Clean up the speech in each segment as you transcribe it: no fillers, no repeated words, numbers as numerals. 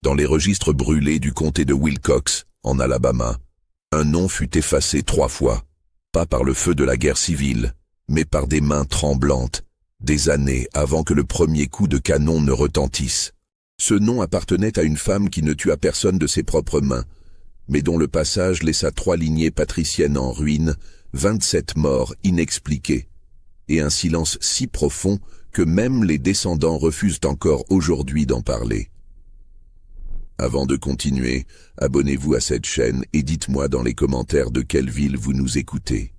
Dans les registres brûlés du comté de Wilcox, en Alabama, un nom fut effacé 3 fois, pas par le feu de la guerre civile, mais par des mains tremblantes, des années avant que le premier coup de canon ne retentisse. Ce nom appartenait à une femme qui ne tua personne de ses propres mains, mais dont le passage laissa 3 lignées patriciennes en ruine, 27 morts inexpliqués, et un silence si profond que même les descendants refusent encore aujourd'hui d'en parler. Avant de continuer, abonnez-vous à cette chaîne et dites-moi dans les commentaires de quelle ville vous nous écoutez.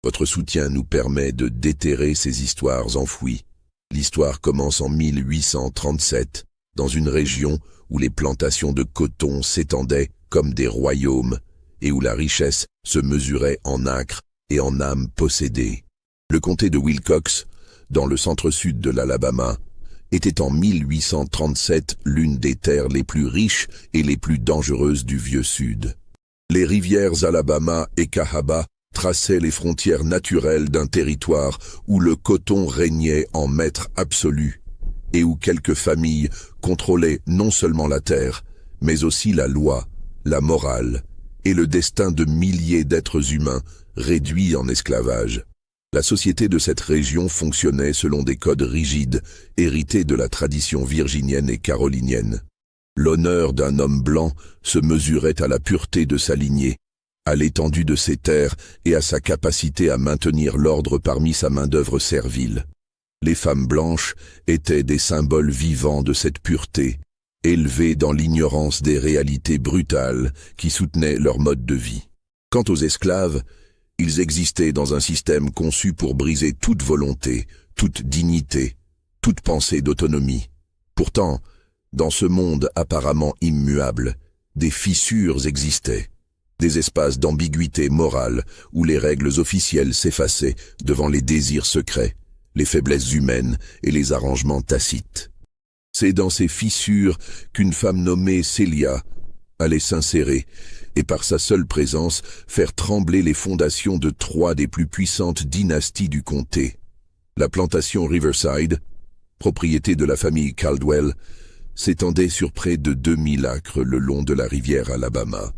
Votre soutien nous permet de déterrer ces histoires enfouies. L'histoire commence en 1837, dans une région où les plantations de coton s'étendaient comme des royaumes et où la richesse se mesurait en acres et en âmes possédées. Le comté de Wilcox, dans le centre-sud de l'Alabama, était en 1837 l'une des terres les plus riches et les plus dangereuses du vieux Sud. Les rivières Alabama et Cahaba traçaient les frontières naturelles d'un territoire où le coton régnait en maître absolu et où quelques familles contrôlaient non seulement la terre, mais aussi la loi, la morale et le destin de milliers d'êtres humains réduits en esclavage. La société de cette région fonctionnait selon des codes rigides, hérités de la tradition virginienne et carolinienne. L'honneur d'un homme blanc se mesurait à la pureté de sa lignée, à l'étendue de ses terres et à sa capacité à maintenir l'ordre parmi sa main-d'œuvre servile. Les femmes blanches étaient des symboles vivants de cette pureté, élevées dans l'ignorance des réalités brutales qui soutenaient leur mode de vie. Quant aux esclaves, ils existaient dans un système conçu pour briser toute volonté, toute dignité, toute pensée d'autonomie. Pourtant, dans ce monde apparemment immuable, des fissures existaient, des espaces d'ambiguïté morale où les règles officielles s'effaçaient devant les désirs secrets, les faiblesses humaines et les arrangements tacites. C'est dans ces fissures qu'une femme nommée Celia allait s'insérer et par sa seule présence faire trembler les fondations de 3 des plus puissantes dynasties du comté. La plantation Riverside, propriété de la famille Caldwell, s'étendait sur près de 2000 acres le long de la rivière Alabama.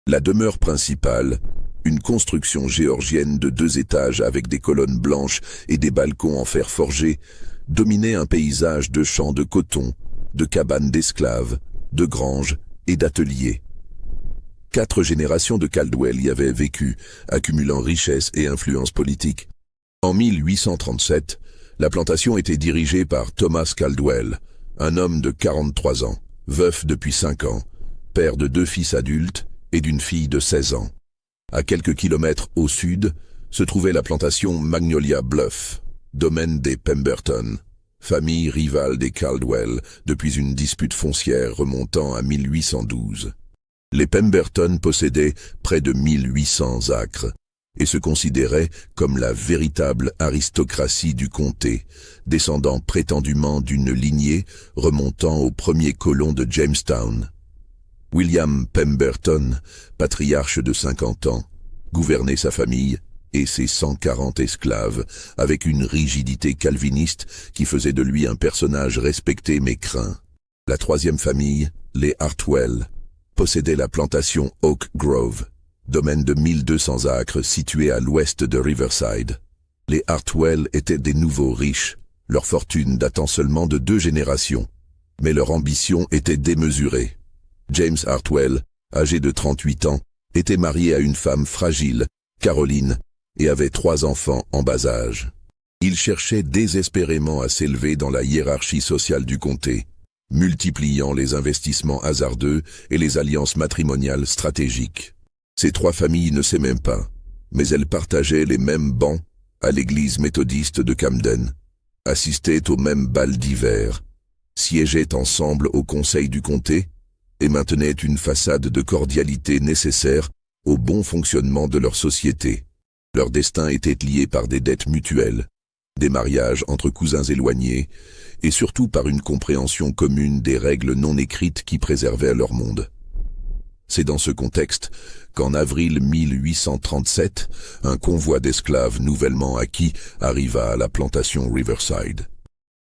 La demeure principale, une construction géorgienne de 2 étages avec des colonnes blanches et des balcons en fer forgé, dominait un paysage de champs de coton, de cabanes d'esclaves, de granges et d'ateliers. 4 générations de Caldwell y avaient vécu, accumulant richesse et influence politique. En 1837, la plantation était dirigée par Thomas Caldwell, un homme de 43 ans, veuf depuis 5 ans, père de 2 fils adultes et d'une fille de 16 ans. À quelques kilomètres au sud, se trouvait la plantation Magnolia Bluff, domaine des Pemberton, famille rivale des Caldwell depuis une dispute foncière remontant à 1812. Les Pemberton possédaient près de 1800 acres et se considéraient comme la véritable aristocratie du comté, descendant prétendument d'une lignée remontant aux premiers colons de Jamestown. William Pemberton, patriarche de 50 ans, gouvernait sa famille et ses 140 esclaves avec une rigidité calviniste qui faisait de lui un personnage respecté mais craint. La 3e famille, les Hartwell, possédait la plantation Oak Grove, domaine de 1200 acres situé à l'ouest de Riverside. Les Hartwell étaient des nouveaux riches, leur fortune datant seulement de 2 générations, mais leur ambition était démesurée. James Hartwell, âgé de 38 ans, était marié à une femme fragile, Caroline, et avait 3 enfants en bas âge. Il cherchait désespérément à s'élever dans la hiérarchie sociale du comté, multipliant les investissements hasardeux et les alliances matrimoniales stratégiques. Ces 3 familles ne s'aimaient pas, mais elles partageaient les mêmes bancs à l'église méthodiste de Camden, assistaient aux mêmes bals d'hiver, siégeaient ensemble au conseil du comté et maintenaient une façade de cordialité nécessaire au bon fonctionnement de leur société. Leur destin était lié par des dettes mutuelles, des mariages entre cousins éloignés, et surtout par une compréhension commune des règles non écrites qui préservaient leur monde. C'est dans ce contexte qu'en avril 1837, un convoi d'esclaves nouvellement acquis arriva à la plantation Riverside.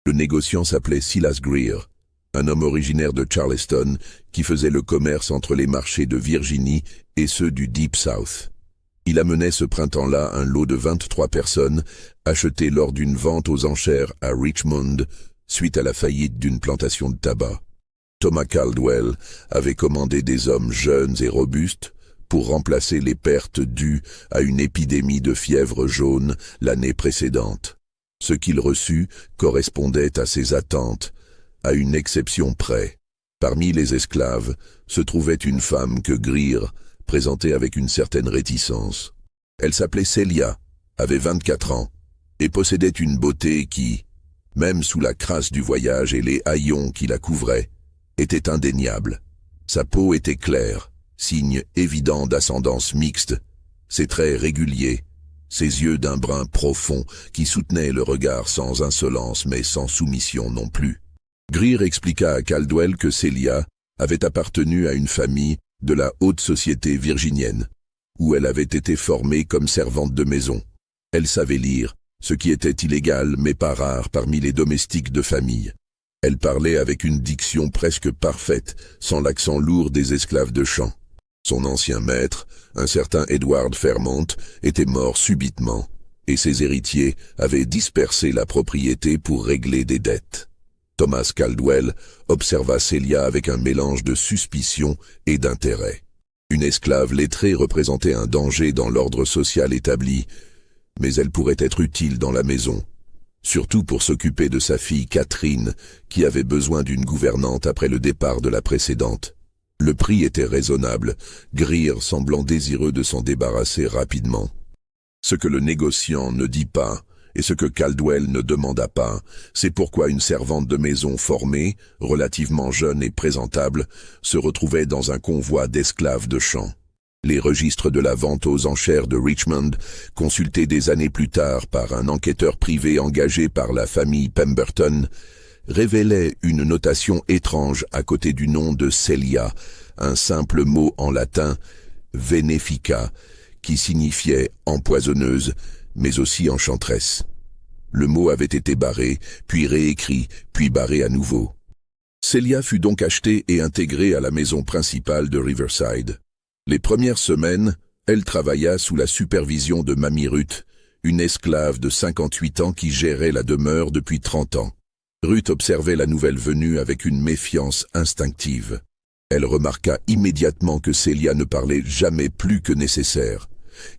Le négociant s'appelait Silas Greer, un homme originaire de Charleston qui faisait le commerce entre les marchés de Virginie et ceux du Deep South. Il amenait ce printemps-là un lot de 23 personnes achetées lors d'une vente aux enchères à Richmond suite à la faillite d'une plantation de tabac. Thomas Caldwell avait commandé des hommes jeunes et robustes pour remplacer les pertes dues à une épidémie de fièvre jaune l'année précédente. Ce qu'il reçut correspondait à ses attentes, à une exception près. Parmi les esclaves se trouvait une femme que Greer présentait avec une certaine réticence. Elle s'appelait Celia, avait 24 ans, et possédait une beauté qui, même sous la crasse du voyage et les haillons qui la couvraient, était indéniable. Sa peau était claire, signe évident d'ascendance mixte, ses traits réguliers, ses yeux d'un brun profond qui soutenaient le regard sans insolence mais sans soumission non plus. Greer expliqua à Caldwell que Celia avait appartenu à une famille de la haute société virginienne, où elle avait été formée comme servante de maison. Elle savait lire, ce qui était illégal mais pas rare parmi les domestiques de famille. Elle parlait avec une diction presque parfaite, sans l'accent lourd des esclaves de champ. Son ancien maître, un certain Edward Fairmont, était mort subitement, et ses héritiers avaient dispersé la propriété pour régler des dettes. Thomas Caldwell observa Celia avec un mélange de suspicion et d'intérêt. Une esclave lettrée représentait un danger dans l'ordre social établi, mais elle pourrait être utile dans la maison, surtout pour s'occuper de sa fille Catherine, qui avait besoin d'une gouvernante après le départ de la précédente. Le prix était raisonnable, Greer semblant désireux de s'en débarrasser rapidement. Ce que le négociant ne dit pas, et ce que Caldwell ne demanda pas, c'est pourquoi une servante de maison formée, relativement jeune et présentable, se retrouvait dans un convoi d'esclaves de champ. Les registres de la vente aux enchères de Richmond, consultés des années plus tard par un enquêteur privé engagé par la famille Pemberton, révélaient une notation étrange à côté du nom de Celia, un simple mot en latin, venefica, qui signifiait empoisonneuse, mais aussi enchanteresse. Le mot avait été barré, puis réécrit, puis barré à nouveau. Celia fut donc achetée et intégrée à la maison principale de Riverside. Les premières semaines, elle travailla sous la supervision de Mamie Ruth, une esclave de 58 ans qui gérait la demeure depuis 30 ans. Ruth observait la nouvelle venue avec une méfiance instinctive. Elle remarqua immédiatement que Celia ne parlait jamais plus que nécessaire,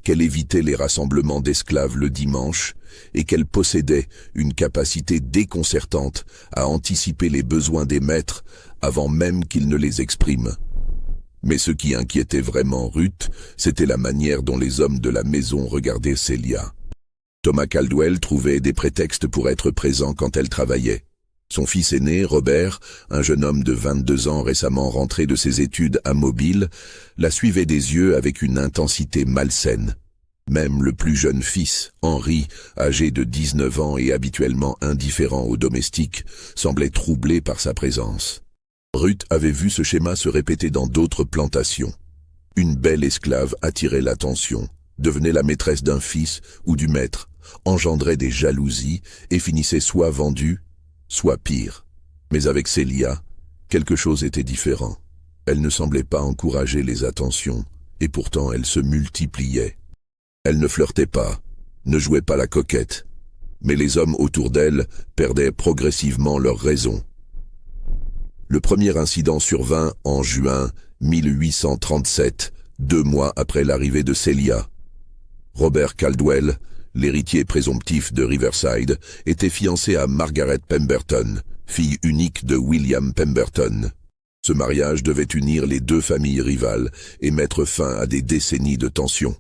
qu'elle évitait les rassemblements d'esclaves le dimanche et qu'elle possédait une capacité déconcertante à anticiper les besoins des maîtres avant même qu'ils ne les expriment. Mais ce qui inquiétait vraiment Ruth, c'était la manière dont les hommes de la maison regardaient Celia. Thomas Caldwell trouvait des prétextes pour être présent quand elle travaillait. Son fils aîné, Robert, un jeune homme de 22 ans récemment rentré de ses études à Mobile, la suivait des yeux avec une intensité malsaine. Même le plus jeune fils, Henry, âgé de 19 ans et habituellement indifférent aux domestiques, semblait troublé par sa présence. Ruth avait vu ce schéma se répéter dans d'autres plantations. Une belle esclave attirait l'attention, devenait la maîtresse d'un fils ou du maître, engendrait des jalousies et finissait soit vendue, soit pire. Mais avec Celia, quelque chose était différent. Elle ne semblait pas encourager les attentions, et pourtant elle se multipliait. Elle ne flirtait pas, ne jouait pas la coquette, mais les hommes autour d'elle perdaient progressivement leur raison. Le premier incident survint en juin 1837, 2 mois après l'arrivée de Celia. Robert Caldwell, l'héritier présomptif de Riverside, était fiancé à Margaret Pemberton, fille unique de William Pemberton. Ce mariage devait unir les deux familles rivales et mettre fin à des décennies de tensions.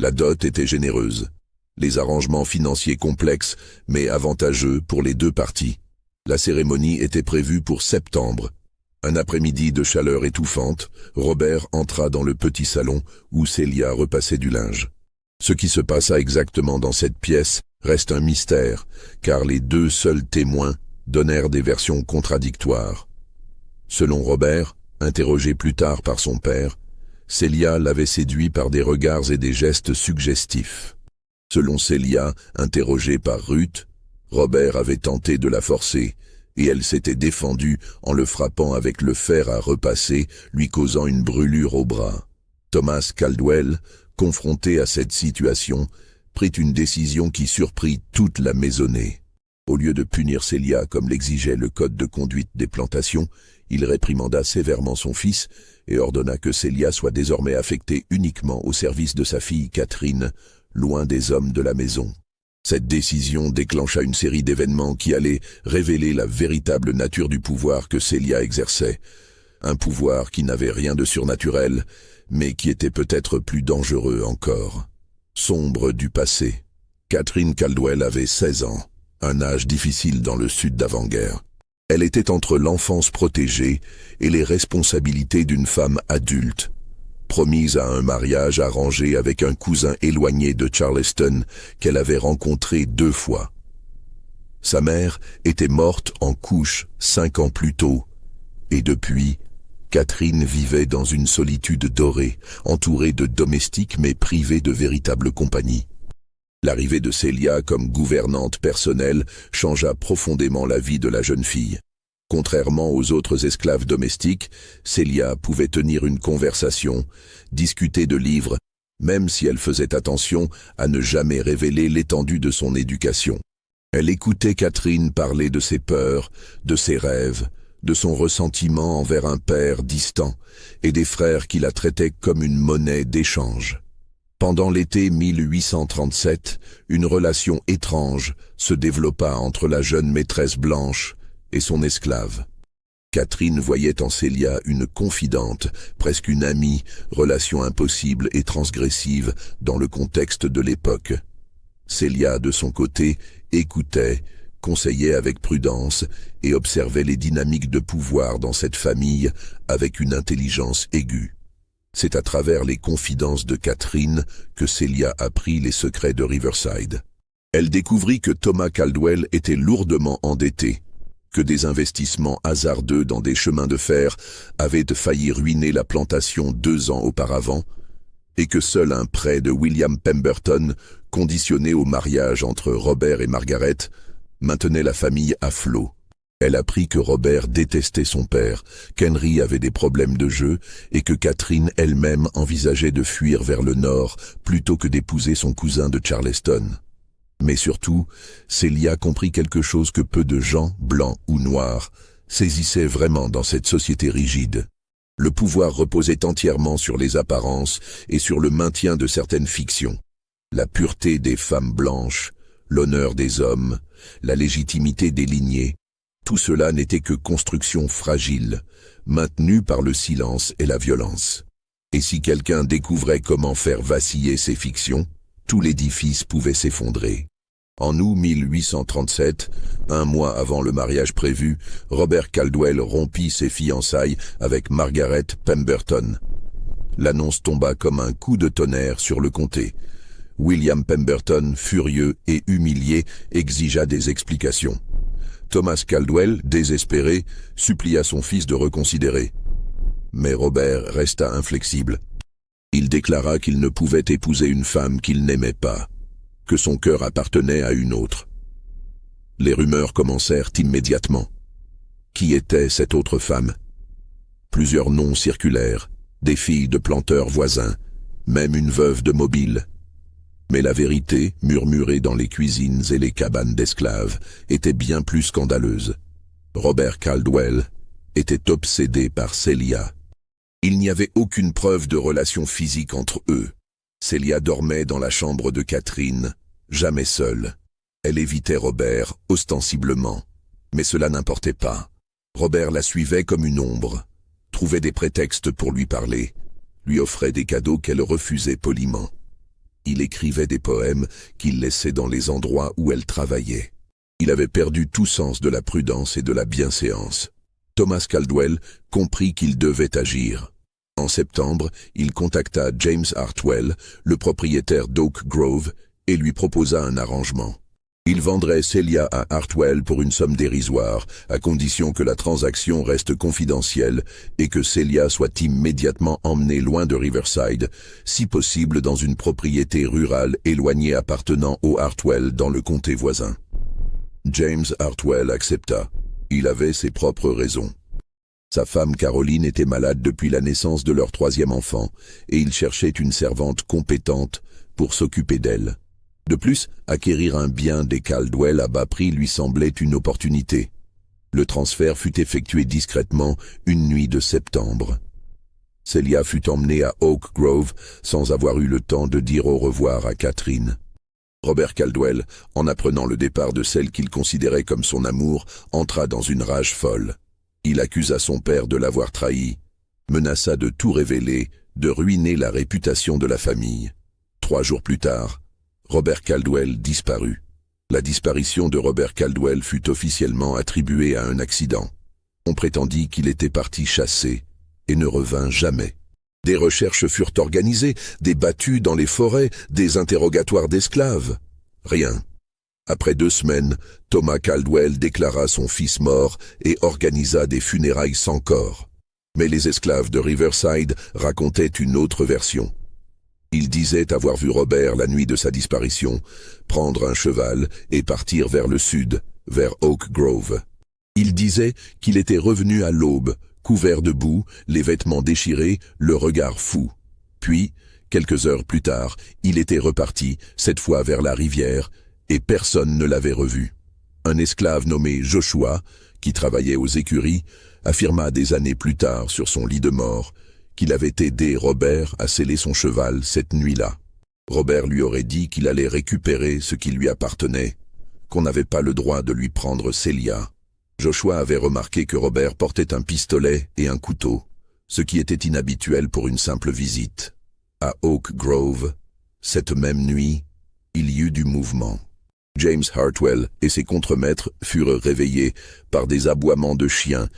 La dot était généreuse. Les arrangements financiers complexes, mais avantageux pour les deux parties. La cérémonie était prévue pour septembre. Un après-midi de chaleur étouffante, Robert entra dans le petit salon où Celia repassait du linge. Ce qui se passa exactement dans cette pièce reste un mystère, car les deux seuls témoins donnèrent des versions contradictoires. Selon Robert, interrogé plus tard par son père, Celia l'avait séduit par des regards et des gestes suggestifs. Selon Celia, interrogée par Ruth, Robert avait tenté de la forcer, et elle s'était défendue en le frappant avec le fer à repasser, lui causant une brûlure au bras. Thomas Caldwell, confronté à cette situation, prit une décision qui surprit toute la maisonnée. Au lieu de punir Celia comme l'exigeait le code de conduite des plantations, il réprimanda sévèrement son fils et ordonna que Celia soit désormais affectée uniquement au service de sa fille Catherine, loin des hommes de la maison. Cette décision déclencha une série d'événements qui allaient révéler la véritable nature du pouvoir que Celia exerçait. Un pouvoir qui n'avait rien de surnaturel, mais qui était peut-être plus dangereux encore. Sombre du passé. Catherine Caldwell avait 16 ans, un âge difficile dans le sud d'avant-guerre. Elle était entre l'enfance protégée et les responsabilités d'une femme adulte, promise à un mariage arrangé avec un cousin éloigné de Charleston qu'elle avait rencontré 2 fois. Sa mère était morte en couche 5 ans plus tôt, et depuis, Catherine vivait dans une solitude dorée, entourée de domestiques mais privée de véritable compagnie. L'arrivée de Celia comme gouvernante personnelle changea profondément la vie de la jeune fille. Contrairement aux autres esclaves domestiques, Celia pouvait tenir une conversation, discuter de livres, même si elle faisait attention à ne jamais révéler l'étendue de son éducation. Elle écoutait Catherine parler de ses peurs, de ses rêves, de son ressentiment envers un père distant et des frères qui la traitaient comme une monnaie d'échange. Pendant l'été 1837, une relation étrange se développa entre la jeune maîtresse blanche et son esclave. Catherine voyait en Celia une confidente, presque une amie, relation impossible et transgressive dans le contexte de l'époque. Celia, de son côté, écoutait, conseillait avec prudence et observait les dynamiques de pouvoir dans cette famille avec une intelligence aiguë. C'est à travers les confidences de Catherine que Celia apprit les secrets de Riverside. Elle découvrit que Thomas Caldwell était lourdement endetté, que des investissements hasardeux dans des chemins de fer avaient failli ruiner la plantation 2 ans auparavant, et que seul un prêt de William Pemberton, conditionné au mariage entre Robert et Margaret, maintenait la famille à flot. Elle apprit que Robert détestait son père, qu'Henry avait des problèmes de jeu et que Catherine elle-même envisageait de fuir vers le nord plutôt que d'épouser son cousin de Charleston. Mais surtout, Celia comprit quelque chose que peu de gens, blancs ou noirs, saisissaient vraiment dans cette société rigide. Le pouvoir reposait entièrement sur les apparences et sur le maintien de certaines fictions. La pureté des femmes blanches, l'honneur des hommes, la légitimité des lignées, tout cela n'était que construction fragile, maintenue par le silence et la violence. Et si quelqu'un découvrait comment faire vaciller ces fictions, tout l'édifice pouvait s'effondrer. En août 1837, un mois avant le mariage prévu, Robert Caldwell rompit ses fiançailles avec Margaret Pemberton. L'annonce tomba comme un coup de tonnerre sur le comté. William Pemberton, furieux et humilié, exigea des explications. Thomas Caldwell, désespéré, supplia son fils de reconsidérer. Mais Robert resta inflexible. Il déclara qu'il ne pouvait épouser une femme qu'il n'aimait pas, que son cœur appartenait à une autre. Les rumeurs commencèrent immédiatement. Qui était cette autre femme? Plusieurs noms circulèrent, des filles de planteurs voisins, même une veuve de Mobile. Mais la vérité, murmurée dans les cuisines et les cabanes d'esclaves, était bien plus scandaleuse. Robert Caldwell était obsédé par Celia. Il n'y avait aucune preuve de relation physique entre eux. Celia dormait dans la chambre de Catherine, jamais seule. Elle évitait Robert, ostensiblement. Mais cela n'importait pas. Robert la suivait comme une ombre, trouvait des prétextes pour lui parler, lui offrait des cadeaux qu'elle refusait poliment. Il écrivait des poèmes qu'il laissait dans les endroits où elle travaillait. Il avait perdu tout sens de la prudence et de la bienséance. Thomas Caldwell comprit qu'il devait agir. En septembre, il contacta James Hartwell, le propriétaire d'Oak Grove, et lui proposa un arrangement. Il vendrait Celia à Hartwell pour une somme dérisoire, à condition que la transaction reste confidentielle et que Celia soit immédiatement emmenée loin de Riverside, si possible dans une propriété rurale éloignée appartenant aux Hartwell dans le comté voisin. James Hartwell accepta. Il avait ses propres raisons. Sa femme Caroline était malade depuis la naissance de leur troisième enfant, et il cherchait une servante compétente pour s'occuper d'elle. De plus, acquérir un bien des Caldwell à bas prix lui semblait une opportunité. Le transfert fut effectué discrètement une nuit de septembre. Celia fut emmenée à Oak Grove sans avoir eu le temps de dire au revoir à Catherine. Robert Caldwell, en apprenant le départ de celle qu'il considérait comme son amour, entra dans une rage folle. Il accusa son père de l'avoir trahi, menaça de tout révéler, de ruiner la réputation de la famille. 3 jours plus tard, Robert Caldwell disparut. La disparition de Robert Caldwell fut officiellement attribuée à un accident. On prétendit qu'il était parti chasser et ne revint jamais. Des recherches furent organisées, des battues dans les forêts, des interrogatoires d'esclaves. Rien. Après 2 semaines, Thomas Caldwell déclara son fils mort et organisa des funérailles sans corps. Mais les esclaves de Riverside racontaient une autre version. Ils disaient avoir vu Robert la nuit de sa disparition, prendre un cheval et partir vers le sud, vers Oak Grove. Ils disaient qu'il était revenu à l'aube, couvert de boue, les vêtements déchirés, le regard fou. Puis, quelques heures plus tard, il était reparti, cette fois vers la rivière, et personne ne l'avait revu. Un esclave nommé Joshua, qui travaillait aux écuries, affirma des années plus tard sur son lit de mort qu'il avait aidé Robert à seller son cheval cette nuit-là. Robert lui aurait dit qu'il allait récupérer ce qui lui appartenait, qu'on n'avait pas le droit de lui prendre Celia. Joshua avait remarqué que Robert portait un pistolet et un couteau, ce qui était inhabituel pour une simple visite. À Oak Grove, cette même nuit, il y eut du mouvement. James Hartwell et ses contremaîtres furent réveillés par des aboiements de chiens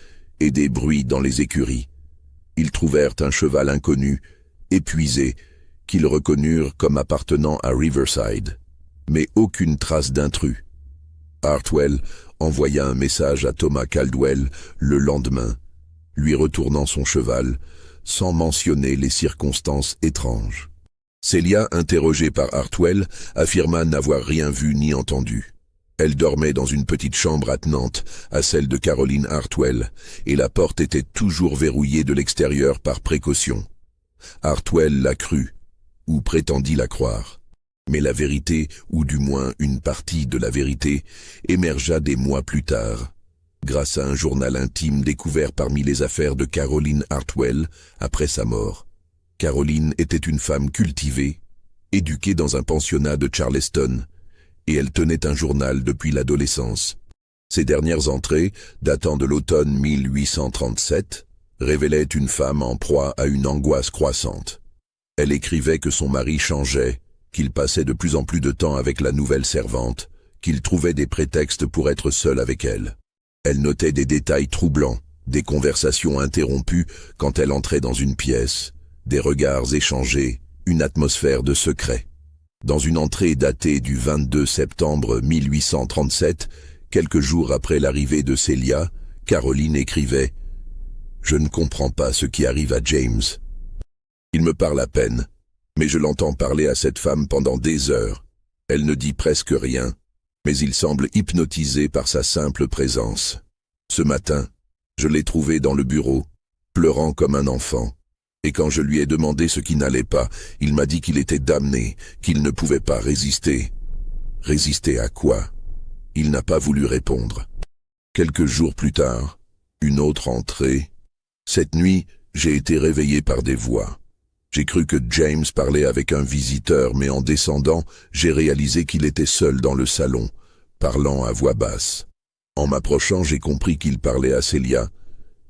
et des bruits dans les écuries. Ils trouvèrent un cheval inconnu, épuisé, qu'ils reconnurent comme appartenant à Riverside, mais aucune trace d'intrus. Hartwell envoya un message à Thomas Caldwell le lendemain, lui retournant son cheval, sans mentionner les circonstances étranges. Celia, interrogée par Hartwell, affirma n'avoir rien vu ni entendu. Elle dormait dans une petite chambre attenante à celle de Caroline Hartwell, et la porte était toujours verrouillée de l'extérieur par précaution. Hartwell la crut, ou prétendit la croire. Mais la vérité, ou du moins une partie de la vérité, émergea des mois plus tard, grâce à un journal intime découvert parmi les affaires de Caroline Hartwell après sa mort. Caroline était une femme cultivée, éduquée dans un pensionnat de Charleston, et elle tenait un journal depuis l'adolescence. Ses dernières entrées, datant de l'automne 1837, révélaient une femme en proie à une angoisse croissante. Elle écrivait que son mari changeait, qu'il passait de plus en plus de temps avec la nouvelle servante, qu'il trouvait des prétextes pour être seul avec elle. Elle notait des détails troublants, des conversations interrompues quand elle entrait dans une pièce, des regards échangés, une atmosphère de secret. Dans une entrée datée du 22 septembre 1837, quelques jours après l'arrivée de Celia, Caroline écrivait « Je ne comprends pas ce qui arrive à James. Il me parle à peine, mais je l'entends parler à cette femme pendant des heures. Elle ne dit presque rien, mais il semble hypnotisé par sa simple présence. Ce matin, je l'ai trouvé dans le bureau, pleurant comme un enfant. Et quand je lui ai demandé ce qui n'allait pas, il m'a dit qu'il était damné, qu'il ne pouvait pas résister. Résister à quoi? Il n'a pas voulu répondre. Quelques jours plus tard, une autre entrée. Cette nuit, j'ai été réveillé par des voix. J'ai cru que James parlait avec un visiteur, mais en descendant, j'ai réalisé qu'il était seul dans le salon, parlant à voix basse. En m'approchant, j'ai compris qu'il parlait à Celia,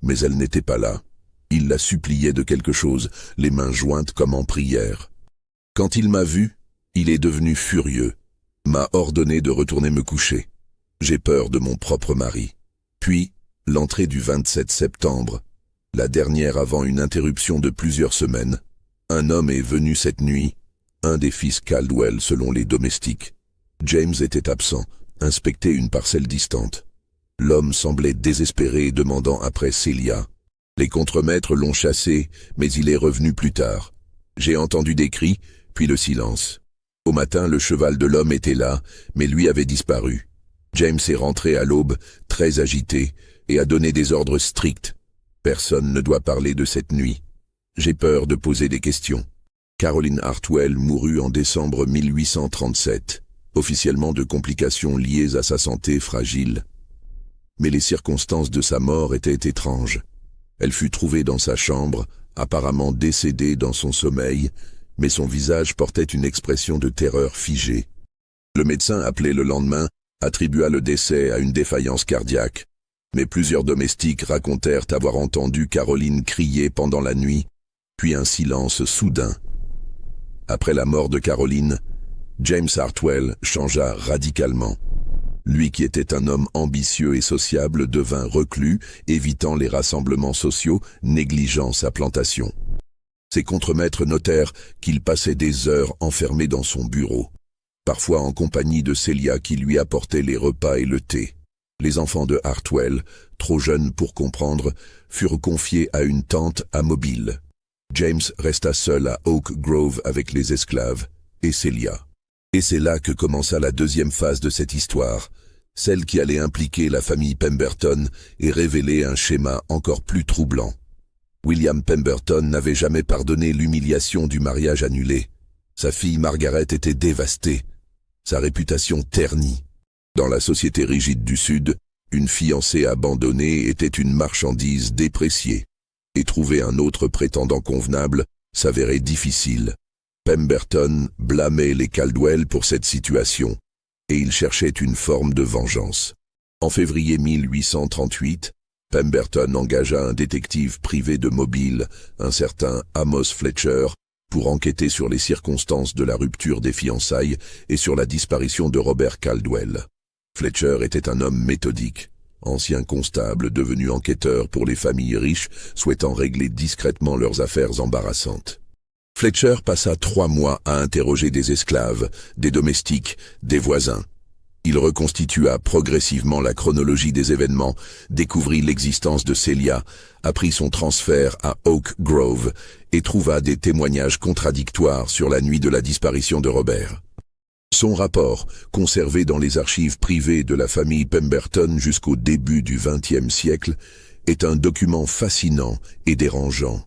mais elle n'était pas là. Il la suppliait de quelque chose, les mains jointes comme en prière. Quand il m'a vu, il est devenu furieux, m'a ordonné de retourner me coucher. J'ai peur de mon propre mari. Puis, l'entrée du 27 septembre, la dernière avant une interruption de plusieurs semaines, un homme est venu cette nuit, un des fils Caldwell selon les domestiques. James était absent, inspectait une parcelle distante. L'homme semblait désespéré, demandant après Celia. Les contremaîtres l'ont chassé, mais il est revenu plus tard. J'ai entendu des cris, puis le silence. Au matin, le cheval de l'homme était là, mais lui avait disparu. James est rentré à l'aube, très agité, et a donné des ordres stricts. Personne ne doit parler de cette nuit. J'ai peur de poser des questions. Caroline Hartwell mourut en décembre 1837, officiellement de complications liées à sa santé fragile. Mais les circonstances de sa mort étaient étranges. Elle fut trouvée dans sa chambre, apparemment décédée dans son sommeil, mais son visage portait une expression de terreur figée. Le médecin appelé le lendemain attribua le décès à une défaillance cardiaque, mais plusieurs domestiques racontèrent avoir entendu Caroline crier pendant la nuit, puis un silence soudain. Après la mort de Caroline, James Hartwell changea radicalement. Lui qui était un homme ambitieux et sociable devint reclus, évitant les rassemblements sociaux, négligeant sa plantation. Ses contremaîtres notèrent qu'il passait des heures enfermé dans son bureau, parfois en compagnie de Celia qui lui apportait les repas et le thé. Les enfants de Hartwell, trop jeunes pour comprendre, furent confiés à une tante à Mobile. James resta seul à Oak Grove avec les esclaves et Celia. Et c'est là que commença la deuxième phase de cette histoire, celle qui allait impliquer la famille Pemberton et révéler un schéma encore plus troublant. William Pemberton n'avait jamais pardonné l'humiliation du mariage annulé. Sa fille Margaret était dévastée, sa réputation ternie. Dans la société rigide du Sud, une fiancée abandonnée était une marchandise dépréciée, et trouver un autre prétendant convenable s'avérait difficile. Pemberton blâmait les Caldwell pour cette situation, et il cherchait une forme de vengeance. En février 1838, Pemberton engagea un détective privé de Mobile, un certain Amos Fletcher, pour enquêter sur les circonstances de la rupture des fiançailles et sur la disparition de Robert Caldwell. Fletcher était un homme méthodique, ancien constable devenu enquêteur pour les familles riches souhaitant régler discrètement leurs affaires embarrassantes. Fletcher passa 3 mois à interroger des esclaves, des domestiques, des voisins. Il reconstitua progressivement la chronologie des événements, découvrit l'existence de Celia, apprit son transfert à Oak Grove et trouva des témoignages contradictoires sur la nuit de la disparition de Robert. Son rapport, conservé dans les archives privées de la famille Pemberton jusqu'au début du XXe siècle, est un document fascinant et dérangeant.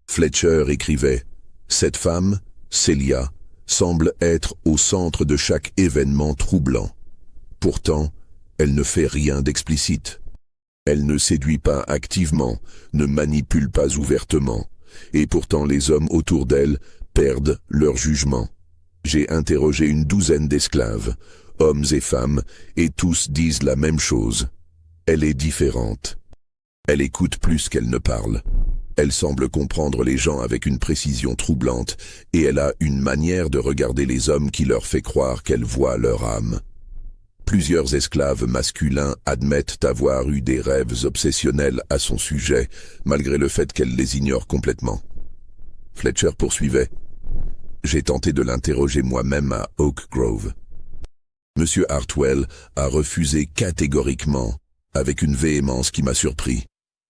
Fletcher écrivait « Cette femme, Celia, semble être au centre de chaque événement troublant. Pourtant, elle ne fait rien d'explicite. Elle ne séduit pas activement, ne manipule pas ouvertement, et pourtant les hommes autour d'elle perdent leur jugement. J'ai interrogé une douzaine d'esclaves, hommes et femmes, et tous disent la même chose. Elle est différente. Elle écoute plus qu'elle ne parle. Elle semble comprendre les gens avec une précision troublante, et elle a une manière de regarder les hommes qui leur fait croire qu'elle voit leur âme. Plusieurs esclaves masculins admettent avoir eu des rêves obsessionnels à son sujet, malgré le fait qu'elle les ignore complètement. Fletcher poursuivait. J'ai tenté de l'interroger moi-même à Oak Grove. Monsieur Hartwell a refusé catégoriquement, avec une véhémence qui m'a surpris.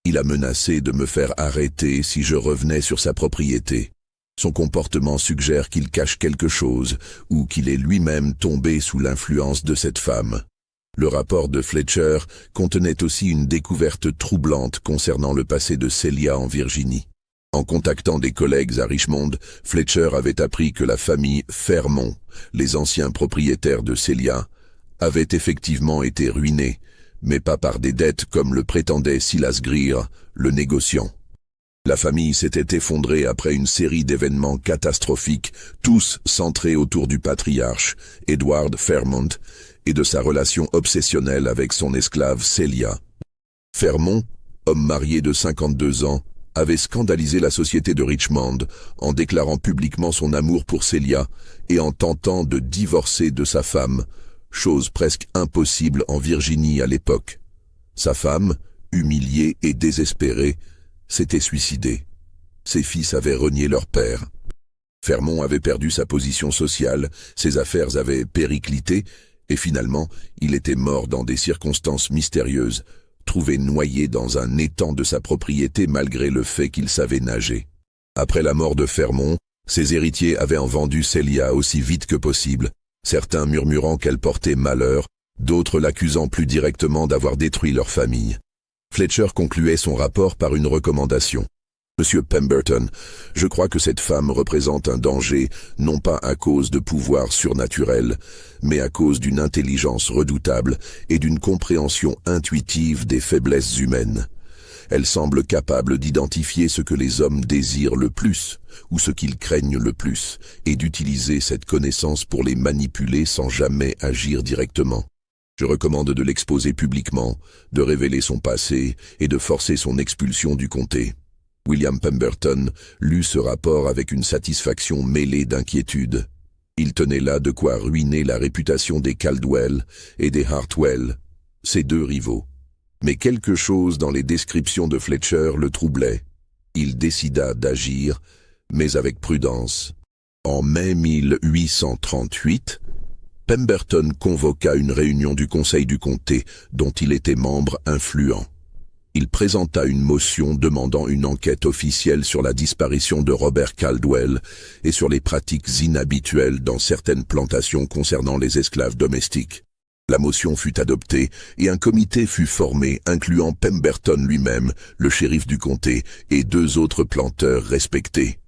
Il a menacé de me faire arrêter si je revenais sur sa propriété. Son comportement suggère qu'il cache quelque chose, ou qu'il est lui-même tombé sous l'influence de cette femme. Le rapport de Fletcher contenait aussi une découverte troublante concernant le passé de Celia en Virginie. En contactant des collègues à Richmond, Fletcher avait appris que la famille Fairmont, les anciens propriétaires de Celia, avait effectivement été ruinée, mais pas par des dettes comme le prétendait Silas Greer, le négociant. La famille s'était effondrée après une série d'événements catastrophiques, tous centrés autour du patriarche, Edward Fairmont, et de sa relation obsessionnelle avec son esclave Celia. Fairmont, homme marié de 52 ans, avait scandalisé la société de Richmond en déclarant publiquement son amour pour Celia et en tentant de divorcer de sa femme, chose presque impossible en Virginie à l'époque. Sa femme, humiliée et désespérée, s'était suicidée. Ses fils avaient renié leur père. Fairmont avait perdu sa position sociale, ses affaires avaient périclité, et finalement, il était mort dans des circonstances mystérieuses, trouvé noyé dans un étang de sa propriété malgré le fait qu'il savait nager. Après la mort de Fairmont, ses héritiers avaient en vendu Celia aussi vite que possible, certains murmurant qu'elle portait malheur, d'autres l'accusant plus directement d'avoir détruit leur famille. Fletcher concluait son rapport par une recommandation. Monsieur Pemberton, je crois que cette femme représente un danger, non pas à cause de pouvoirs surnaturels, mais à cause d'une intelligence redoutable et d'une compréhension intuitive des faiblesses humaines. Elle semble capable d'identifier ce que les hommes désirent le plus, ou ce qu'ils craignent le plus, et d'utiliser cette connaissance pour les manipuler sans jamais agir directement. Je recommande de l'exposer publiquement, de révéler son passé et de forcer son expulsion du comté. William Pemberton lut ce rapport avec une satisfaction mêlée d'inquiétude. Il tenait là de quoi ruiner la réputation des Caldwell et des Hartwell, ses deux rivaux. Mais quelque chose dans les descriptions de Fletcher le troublait. Il décida d'agir, mais avec prudence. En mai 1838, Pemberton convoqua une réunion du conseil du comté, dont il était membre influent. Il présenta une motion demandant une enquête officielle sur la disparition de Robert Caldwell et sur les pratiques inhabituelles dans certaines plantations concernant les esclaves domestiques. La motion fut adoptée et un comité fut formé incluant Pemberton lui-même, le shérif du comté, et deux autres planteurs respectés.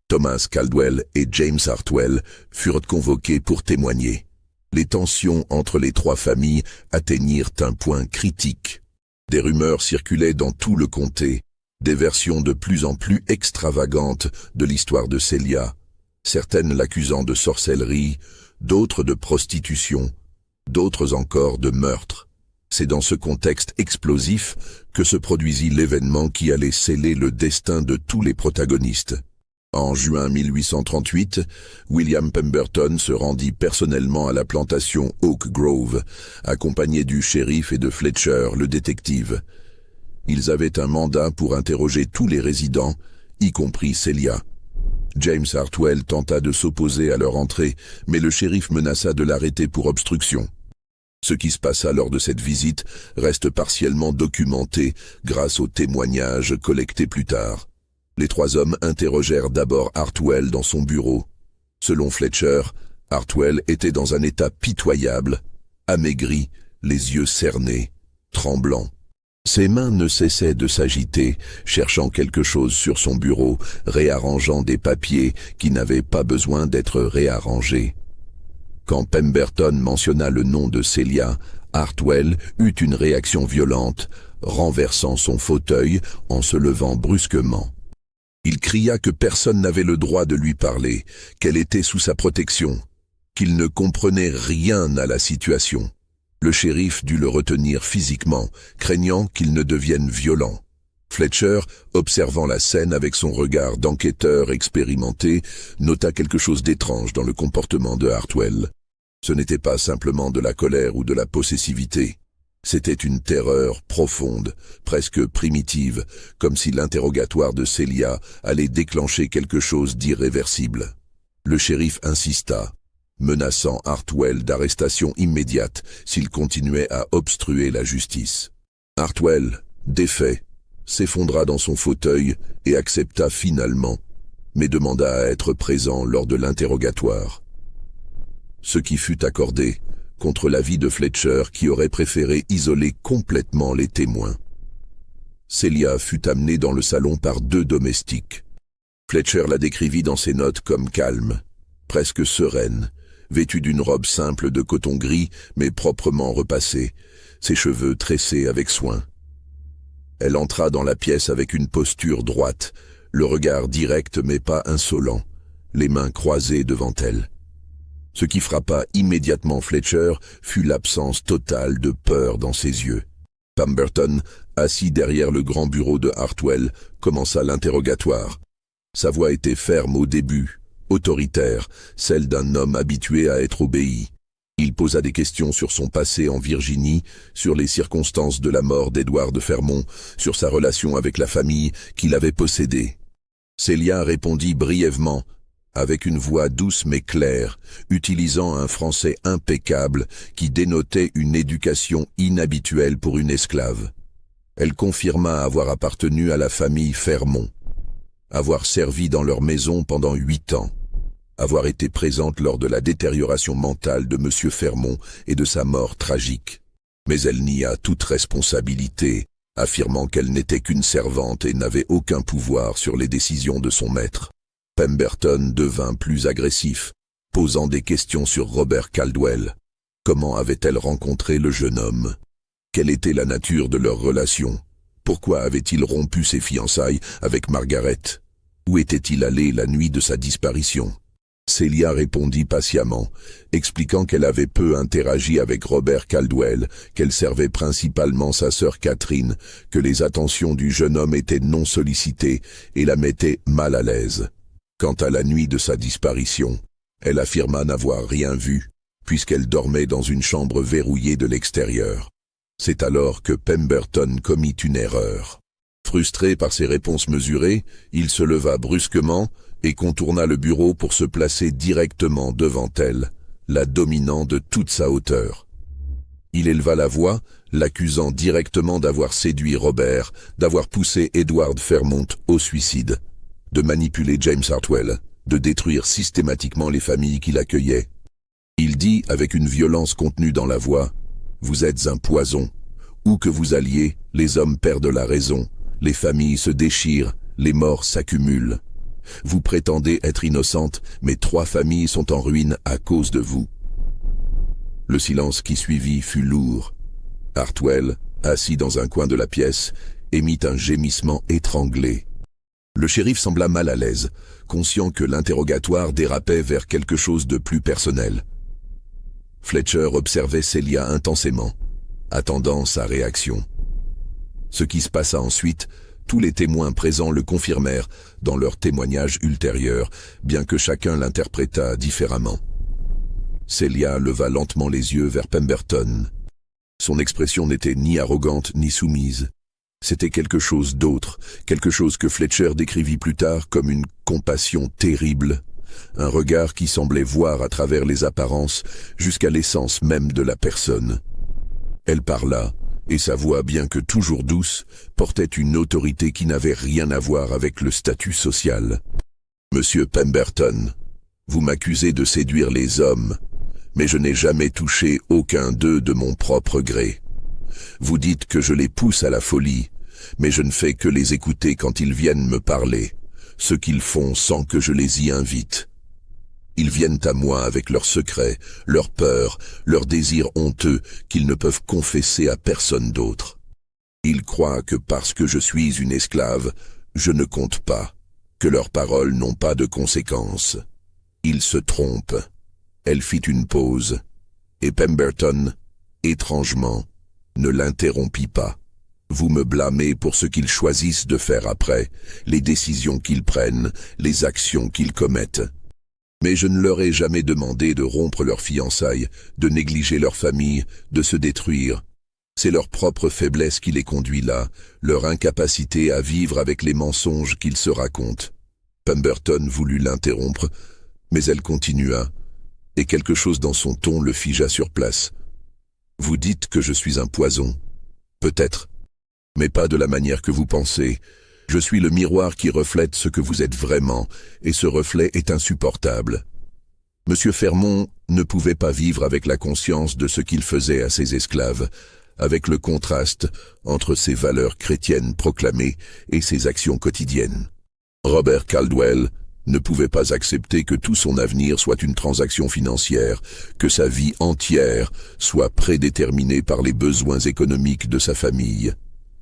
Thomas Caldwell et James Hartwell furent convoqués pour témoigner. Les tensions entre les trois familles atteignirent un point critique. Des rumeurs circulaient dans tout le comté, des versions de plus en plus extravagantes de l'histoire de Celia, certaines l'accusant de sorcellerie, d'autres de prostitution, d'autres encore de meurtre. C'est dans ce contexte explosif que se produisit l'événement qui allait sceller le destin de tous les protagonistes. En juin 1838, William Pemberton se rendit personnellement à la plantation Oak Grove, accompagné du shérif et de Fletcher, le détective. Ils avaient un mandat pour interroger tous les résidents, y compris Celia. James Hartwell tenta de s'opposer à leur entrée, mais le shérif menaça de l'arrêter pour obstruction. Ce qui se passa lors de cette visite reste partiellement documenté grâce aux témoignages collectés plus tard. Les trois hommes interrogèrent d'abord Hartwell dans son bureau. Selon Fletcher, Hartwell était dans un état pitoyable, amaigri, les yeux cernés, tremblant. Ses mains ne cessaient de s'agiter, cherchant quelque chose sur son bureau, réarrangeant des papiers qui n'avaient pas besoin d'être réarrangés. Quand Pemberton mentionna le nom de Celia, Hartwell eut une réaction violente, renversant son fauteuil en se levant brusquement. Il cria que personne n'avait le droit de lui parler, qu'elle était sous sa protection, qu'il ne comprenait rien à la situation. Le shérif dut le retenir physiquement, craignant qu'il ne devienne violent. Fletcher, observant la scène avec son regard d'enquêteur expérimenté, nota quelque chose d'étrange dans le comportement de Hartwell. Ce n'était pas simplement de la colère ou de la possessivité. C'était une terreur profonde, presque primitive, comme si l'interrogatoire de Celia allait déclencher quelque chose d'irréversible. Le shérif insista, menaçant Hartwell d'arrestation immédiate s'il continuait à obstruer la justice. Hartwell, défait, s'effondra dans son fauteuil et accepta finalement, mais demanda à être présent lors de l'interrogatoire. Ce qui fut accordé, contre l'avis de Fletcher qui aurait préféré isoler complètement les témoins. Celia fut amenée dans le salon par deux domestiques. Fletcher la décrivit dans ses notes comme calme, presque sereine, vêtue d'une robe simple de coton gris mais proprement repassée, ses cheveux tressés avec soin. Elle entra dans la pièce avec une posture droite, le regard direct mais pas insolent, les mains croisées devant elle. Ce qui frappa immédiatement Fletcher fut l'absence totale de peur dans ses yeux. Pemberton, assis derrière le grand bureau de Hartwell, commença l'interrogatoire. Sa voix était ferme au début, autoritaire, celle d'un homme habitué à être obéi. Il posa des questions sur son passé en Virginie, sur les circonstances de la mort d'Édouard de Fermont, sur sa relation avec la famille qu'il avait possédée. Celia répondit brièvement, avec une voix douce mais claire, utilisant un français impeccable qui dénotait une éducation inhabituelle pour une esclave. Elle confirma avoir appartenu à la famille Fermont, avoir servi dans leur maison pendant 8 ans, avoir été présente lors de la détérioration mentale de M. Fermont et de sa mort tragique. Mais elle nia toute responsabilité, affirmant qu'elle n'était qu'une servante et n'avait aucun pouvoir sur les décisions de son maître. Pemberton devint plus agressif, posant des questions sur Robert Caldwell. Comment avait-elle rencontré le jeune homme? Quelle était la nature de leur relation? Pourquoi avait-il rompu ses fiançailles avec Margaret? Où était-il allé la nuit de sa disparition? Celia répondit patiemment, expliquant qu'elle avait peu interagi avec Robert Caldwell, qu'elle servait principalement sa sœur Catherine, que les attentions du jeune homme étaient non sollicitées et la mettaient mal à l'aise. Quant à la nuit de sa disparition, elle affirma n'avoir rien vu, puisqu'elle dormait dans une chambre verrouillée de l'extérieur. C'est alors que Pemberton commit une erreur. Frustré par ses réponses mesurées, il se leva brusquement et contourna le bureau pour se placer directement devant elle, la dominant de toute sa hauteur. Il éleva la voix, l'accusant directement d'avoir séduit Robert, d'avoir poussé Edward Fairmont au suicide, de manipuler James Hartwell, de détruire systématiquement les familles qui l'accueillaient. Il dit avec une violence contenue dans la voix, « Vous êtes un poison. Où que vous alliez, les hommes perdent la raison, les familles se déchirent, les morts s'accumulent. Vous prétendez être innocente, mais 3 familles sont en ruine à cause de vous. » Le silence qui suivit fut lourd. Hartwell, assis dans un coin de la pièce, émit un gémissement étranglé. Le shérif sembla mal à l'aise, conscient que l'interrogatoire dérapait vers quelque chose de plus personnel. Fletcher observait Celia intensément, attendant sa réaction. Ce qui se passa ensuite, tous les témoins présents le confirmèrent dans leurs témoignages ultérieurs, bien que chacun l'interprétât différemment. Celia leva lentement les yeux vers Pemberton. Son expression n'était ni arrogante ni soumise. C'était quelque chose d'autre, quelque chose que Fletcher décrivit plus tard comme une compassion terrible, un regard qui semblait voir à travers les apparences jusqu'à l'essence même de la personne. Elle parla, et sa voix, bien que toujours douce, portait une autorité qui n'avait rien à voir avec le statut social. « Monsieur Pemberton, vous m'accusez de séduire les hommes, mais je n'ai jamais touché aucun d'eux de mon propre gré. Vous dites que je les pousse à la folie, mais je ne fais que les écouter quand ils viennent me parler, ce qu'ils font sans que je les y invite. Ils viennent à moi avec leurs secrets, leurs peurs, leurs désirs honteux qu'ils ne peuvent confesser à personne d'autre. Ils croient que parce que je suis une esclave, je ne compte pas, que leurs paroles n'ont pas de conséquences. Ils se trompent. » Elle fit une pause, et Pemberton, étrangement, ne l'interrompit pas. « Vous me blâmez pour ce qu'ils choisissent de faire après, les décisions qu'ils prennent, les actions qu'ils commettent. Mais je ne leur ai jamais demandé de rompre leurs fiançailles, de négliger leur famille, de se détruire. C'est leur propre faiblesse qui les conduit là, leur incapacité à vivre avec les mensonges qu'ils se racontent. » Pemberton voulut l'interrompre, mais elle continua, et quelque chose dans son ton le figea sur place. « Vous dites que je suis un poison. Peut-être, mais pas de la manière que vous pensez. Je suis le miroir qui reflète ce que vous êtes vraiment, et ce reflet est insupportable. Monsieur Fairmont ne pouvait pas vivre avec la conscience de ce qu'il faisait à ses esclaves, avec le contraste entre ses valeurs chrétiennes proclamées et ses actions quotidiennes. Robert Caldwell ne pouvait pas accepter que tout son avenir soit une transaction financière, que sa vie entière soit prédéterminée par les besoins économiques de sa famille.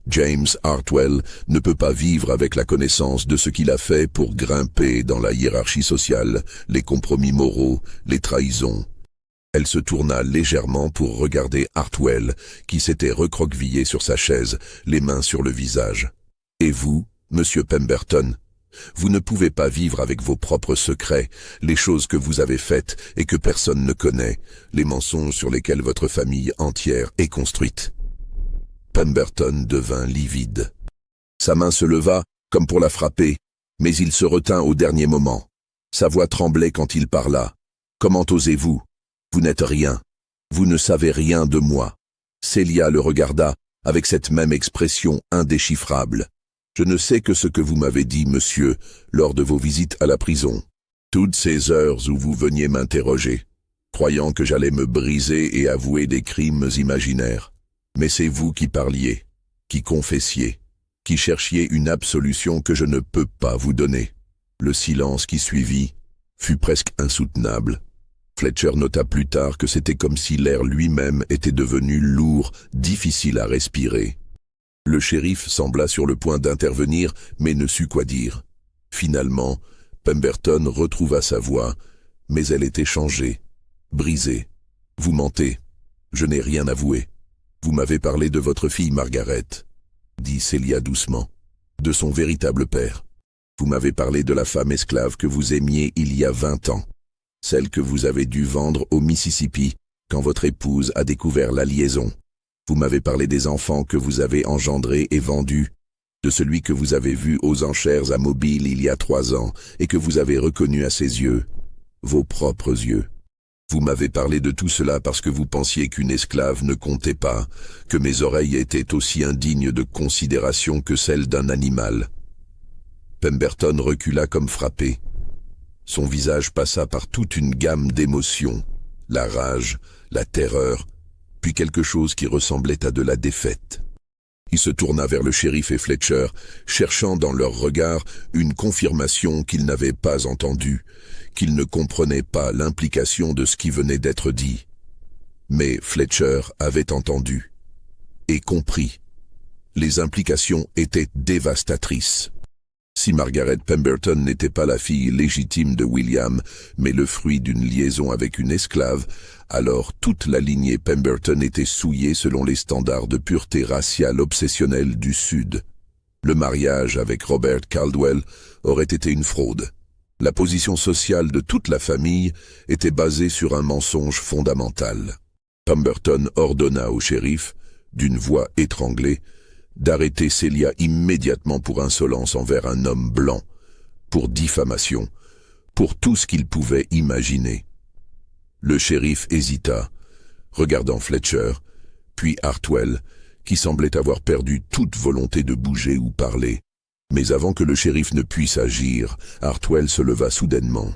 James Hartwell ne peut pas vivre avec la connaissance de ce qu'il a fait pour grimper dans la hiérarchie sociale, les compromis moraux, les trahisons. Elle se tourna légèrement pour regarder Hartwell, qui s'était recroquevillé sur sa chaise, les mains sur le visage. « Et vous, monsieur Pemberton, vous ne pouvez pas vivre avec vos propres secrets, les choses que vous avez faites et que personne ne connaît, les mensonges sur lesquels votre famille entière est construite. » Pemberton devint livide. Sa main se leva, comme pour la frapper, mais il se retint au dernier moment. Sa voix tremblait quand il parla. « Comment osez-vous? Vous n'êtes rien. Vous ne savez rien de moi. » Celia le regarda avec cette même expression indéchiffrable. « Je ne sais que ce que vous m'avez dit, monsieur, lors de vos visites à la prison. Toutes ces heures où vous veniez m'interroger, croyant que j'allais me briser et avouer des crimes imaginaires. Mais c'est vous qui parliez. qui confessiez, qui cherchiez une absolution que je ne peux pas vous donner. Le silence qui suivit fut presque insoutenable. Fletcher nota plus tard que c'était comme si l'air lui-même était devenu lourd, difficile à respirer. Le shérif sembla sur le point d'intervenir, mais ne sut quoi dire. Finalement, Pemberton retrouva sa voix, mais elle était changée, brisée. « Vous mentez. Je n'ai rien avoué. Vous m'avez parlé de votre fille Margaret, dit Celia doucement, de son véritable père. Vous m'avez parlé de la femme esclave que vous aimiez il y a 20 ans, celle que vous avez dû vendre au Mississippi quand votre épouse a découvert la liaison. Vous m'avez parlé des enfants que vous avez engendrés et vendus, de celui que vous avez vu aux enchères à Mobile il y a 3 ans et que vous avez reconnu à ses yeux, vos propres yeux. Vous m'avez parlé de tout cela parce que vous pensiez qu'une esclave ne comptait pas, que mes oreilles étaient aussi indignes de considération que celles d'un animal. » Pemberton recula comme frappé. Son visage passa par toute une gamme d'émotions, la rage, la terreur, puis quelque chose qui ressemblait à de la défaite. Il se tourna vers le shérif et Fletcher, cherchant dans leur regard une confirmation qu'ils n'avaient pas entendue, qu'ils ne comprenaient pas l'implication de ce qui venait d'être dit. Mais Fletcher avait entendu et compris. Les implications étaient dévastatrices. Si Margaret Pemberton n'était pas la fille légitime de William, mais le fruit d'une liaison avec une esclave, alors toute la lignée Pemberton était souillée selon les standards de pureté raciale obsessionnelle du Sud. Le mariage avec Robert Caldwell aurait été une fraude. La position sociale de toute la famille était basée sur un mensonge fondamental. Pemberton ordonna au shérif, d'une voix étranglée, d'arrêter Celia immédiatement pour insolence envers un homme blanc, pour diffamation, pour tout ce qu'il pouvait imaginer. Le shérif hésita, regardant Fletcher, puis Hartwell, qui semblait avoir perdu toute volonté de bouger ou parler. Mais avant que le shérif ne puisse agir, Hartwell se leva soudainement.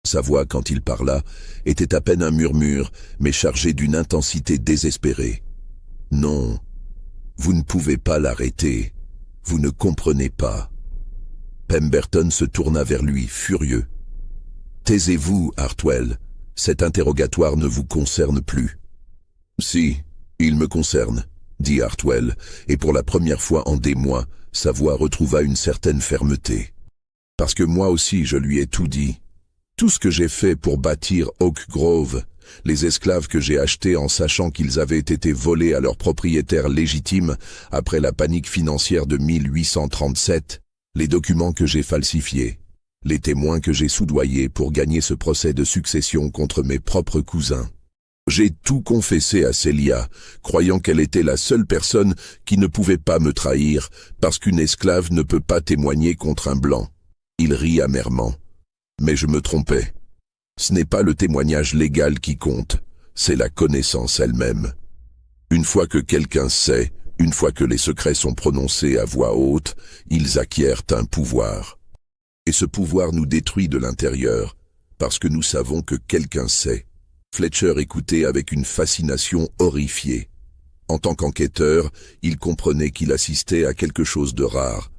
Sa voix, quand il parla, était à peine un murmure, mais chargée d'une intensité désespérée. « Non, vous ne pouvez pas l'arrêter. Vous ne comprenez pas. » Pemberton se tourna vers lui, furieux. « Taisez-vous, Hartwell. Cet interrogatoire ne vous concerne plus. »« Si, il me concerne, » dit Hartwell, et pour la première fois en des mois, sa voix retrouva une certaine fermeté. « Parce que moi aussi je lui ai tout dit. Tout ce que j'ai fait pour bâtir Oak Grove, les esclaves que j'ai achetés en sachant qu'ils avaient été volés à leurs propriétaires légitimes après la panique financière de 1837, les documents que j'ai falsifiés, les témoins que j'ai soudoyés pour gagner ce procès de succession contre mes propres cousins. J'ai tout confessé à Celia, croyant qu'elle était la seule personne qui ne pouvait pas me trahir, parce qu'une esclave ne peut pas témoigner contre un blanc. » Il rit amèrement. « Mais je me trompais. Ce n'est pas le témoignage légal qui compte, c'est la connaissance elle-même. Une fois que quelqu'un sait, une fois que les secrets sont prononcés à voix haute, ils acquièrent un pouvoir. Et ce pouvoir nous détruit de l'intérieur, parce que nous savons que quelqu'un sait. » Fletcher écoutait avec une fascination horrifiée. En tant qu'enquêteur, il comprenait qu'il assistait à quelque chose de rare.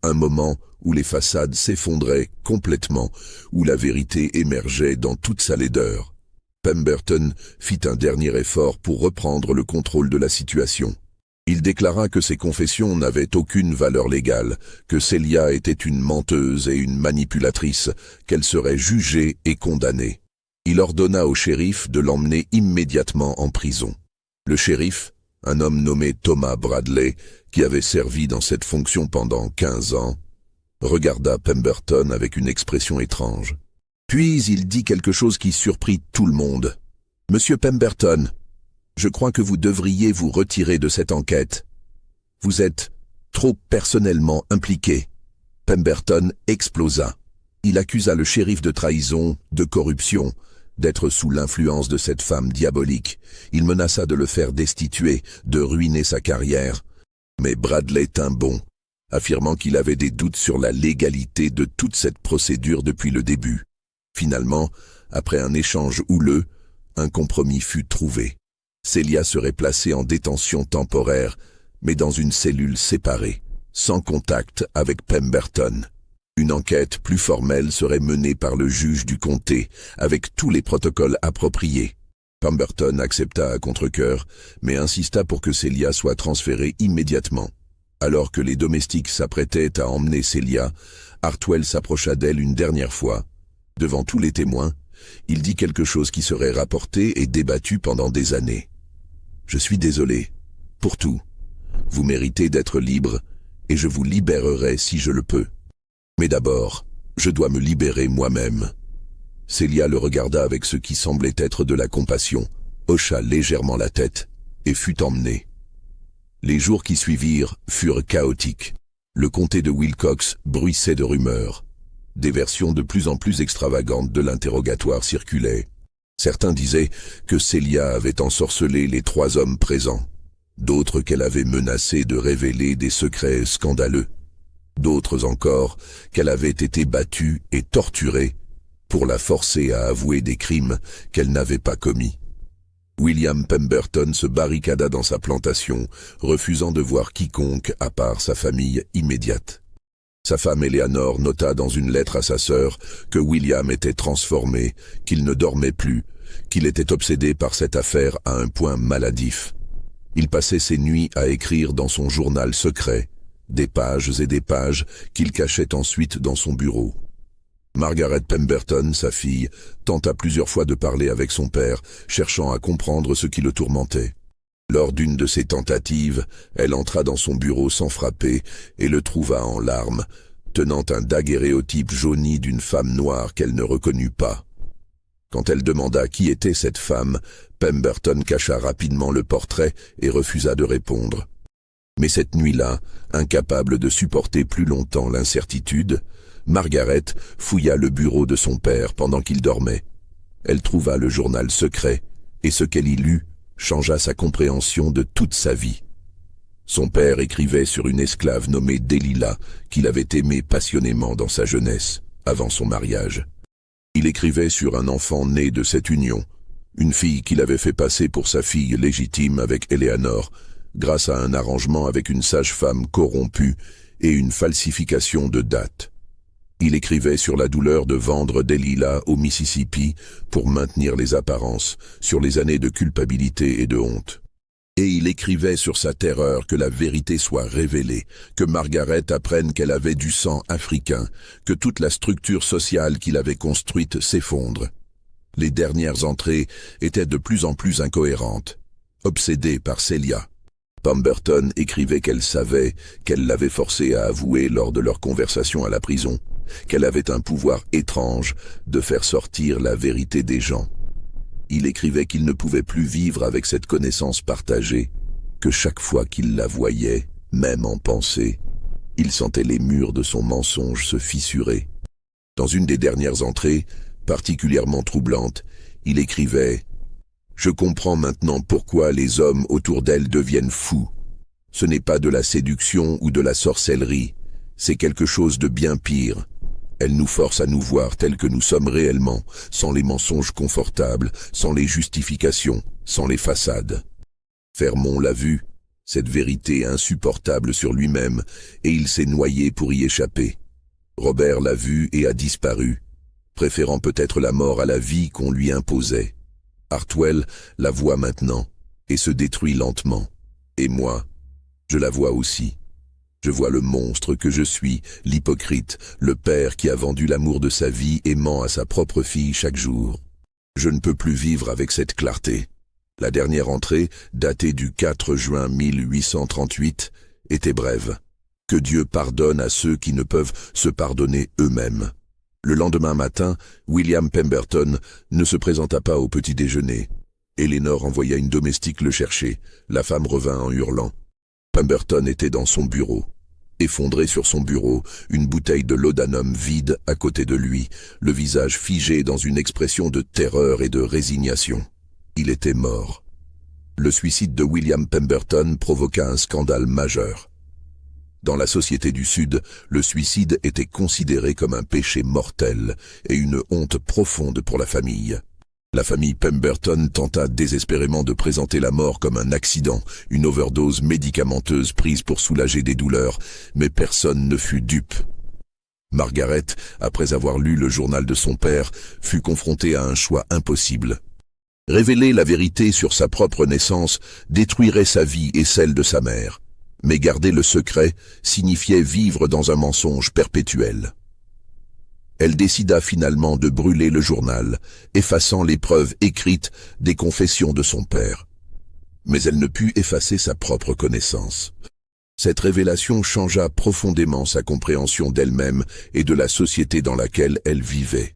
Un moment où les façades s'effondraient complètement, où la vérité émergeait dans toute sa laideur. Pemberton fit un dernier effort pour reprendre le contrôle de la situation. Il déclara que ses confessions n'avaient aucune valeur légale, que Celia était une menteuse et une manipulatrice, qu'elle serait jugée et condamnée. Il ordonna au shérif de l'emmener immédiatement en prison. Le shérif, un homme nommé Thomas Bradley, qui avait servi dans cette fonction pendant 15 ans, regarda Pemberton avec une expression étrange. Puis il dit quelque chose qui surprit tout le monde. « Monsieur Pemberton, je crois que vous devriez vous retirer de cette enquête. Vous êtes trop personnellement impliqué. » Pemberton explosa. Il accusa le shérif de trahison, de corruption, d'être sous l'influence de cette femme diabolique. Il menaça de le faire destituer, de ruiner sa carrière. Mais Bradley tint bon, affirmant qu'il avait des doutes sur la légalité de toute cette procédure depuis le début. Finalement, après un échange houleux, un compromis fut trouvé. Celia serait placée en détention temporaire, mais dans une cellule séparée, sans contact avec Pemberton. Une enquête plus formelle serait menée par le juge du comté, avec tous les protocoles appropriés. Pemberton accepta à contre-cœur, mais insista pour que Celia soit transférée immédiatement. Alors que les domestiques s'apprêtaient à emmener Celia, Hartwell s'approcha d'elle une dernière fois. Devant tous les témoins, il dit quelque chose qui serait rapporté et débattu pendant des années. « Je suis désolé. Pour tout. Vous méritez d'être libre, et je vous libérerai si je le peux. Mais d'abord, je dois me libérer moi-même. » Celia le regarda avec ce qui semblait être de la compassion, hocha légèrement la tête, et fut emmenée. Les jours qui suivirent furent chaotiques. Le comté de Wilcox bruissait de rumeurs. Des versions de plus en plus extravagantes de l'interrogatoire circulaient. Certains disaient que Celia avait ensorcelé les 3 hommes présents. D'autres qu'elle avait menacé de révéler des secrets scandaleux. D'autres encore qu'elle avait été battue et torturée pour la forcer à avouer des crimes qu'elle n'avait pas commis. William Pemberton se barricada dans sa plantation, refusant de voir quiconque à part sa famille immédiate. Sa femme Eleanor nota dans une lettre à sa sœur que William était transformé, qu'il ne dormait plus, qu'il était obsédé par cette affaire à un point maladif. Il passait ses nuits à écrire dans son journal secret, des pages et des pages qu'il cachait ensuite dans son bureau. Margaret Pemberton, sa fille, tenta plusieurs fois de parler avec son père, cherchant à comprendre ce qui le tourmentait. Lors d'une de ces tentatives, elle entra dans son bureau sans frapper et le trouva en larmes, tenant un daguerréotype jauni d'une femme noire qu'elle ne reconnut pas. Quand elle demanda qui était cette femme, Pemberton cacha rapidement le portrait et refusa de répondre. Mais cette nuit-là, incapable de supporter plus longtemps l'incertitude, Margaret fouilla le bureau de son père pendant qu'il dormait. Elle trouva le journal secret, et ce qu'elle y lut changea sa compréhension de toute sa vie. Son père écrivait sur une esclave nommée Delilah, qu'il avait aimée passionnément dans sa jeunesse, avant son mariage. Il écrivait sur un enfant né de cette union, une fille qu'il avait fait passer pour sa fille légitime avec Eleanor, grâce à un arrangement avec une sage-femme corrompue et une falsification de date. Il écrivait sur la douleur de vendre Delilah au Mississippi pour maintenir les apparences, sur les années de culpabilité et de honte. Et il écrivait sur sa terreur que la vérité soit révélée, que Margaret apprenne qu'elle avait du sang africain, que toute la structure sociale qu'il avait construite s'effondre. Les dernières entrées étaient de plus en plus incohérentes. Obsédée par Celia, Pemberton écrivait qu'elle savait qu'elle l'avait forcée à avouer lors de leur conversation à la prison, qu'elle avait un pouvoir étrange de faire sortir la vérité des gens. Il écrivait qu'il ne pouvait plus vivre avec cette connaissance partagée, que chaque fois qu'il la voyait, même en pensée, il sentait les murs de son mensonge se fissurer. Dans une des dernières entrées, particulièrement troublante, il écrivait « Je comprends maintenant pourquoi les hommes autour d'elle deviennent fous. Ce n'est pas de la séduction ou de la sorcellerie, c'est quelque chose de bien pire. Elle nous force à nous voir tels que nous sommes réellement, sans les mensonges confortables, sans les justifications, sans les façades. Fermon l'a vu, cette vérité insupportable sur lui-même, et il s'est noyé pour y échapper. Robert l'a vu et a disparu, préférant peut-être la mort à la vie qu'on lui imposait. Hartwell la voit maintenant, et se détruit lentement. Et moi, je la vois aussi. Je vois le monstre que je suis, l'hypocrite, le père qui a vendu l'amour de sa vie et ment à sa propre fille chaque jour. Je ne peux plus vivre avec cette clarté. La dernière entrée, datée du 4 juin 1838, était brève. Que Dieu pardonne à ceux qui ne peuvent se pardonner eux-mêmes. Le lendemain matin, William Pemberton ne se présenta pas au petit déjeuner. Eleanor envoya une domestique le chercher. La femme revint en hurlant. Pemberton était dans son bureau. Effondré sur son bureau, une bouteille de laudanum vide à côté de lui, le visage figé dans une expression de terreur et de résignation. Il était mort. Le suicide de William Pemberton provoqua un scandale majeur. Dans la société du Sud, le suicide était considéré comme un péché mortel et une honte profonde pour la famille. La famille Pemberton tenta désespérément de présenter la mort comme un accident, une overdose médicamenteuse prise pour soulager des douleurs, mais personne ne fut dupe. Margaret, après avoir lu le journal de son père, fut confrontée à un choix impossible. Révéler la vérité sur sa propre naissance détruirait sa vie et celle de sa mère, mais garder le secret signifiait vivre dans un mensonge perpétuel. Elle décida finalement de brûler le journal, effaçant les preuves écrites des confessions de son père. Mais elle ne put effacer sa propre connaissance. Cette révélation changea profondément sa compréhension d'elle-même et de la société dans laquelle elle vivait.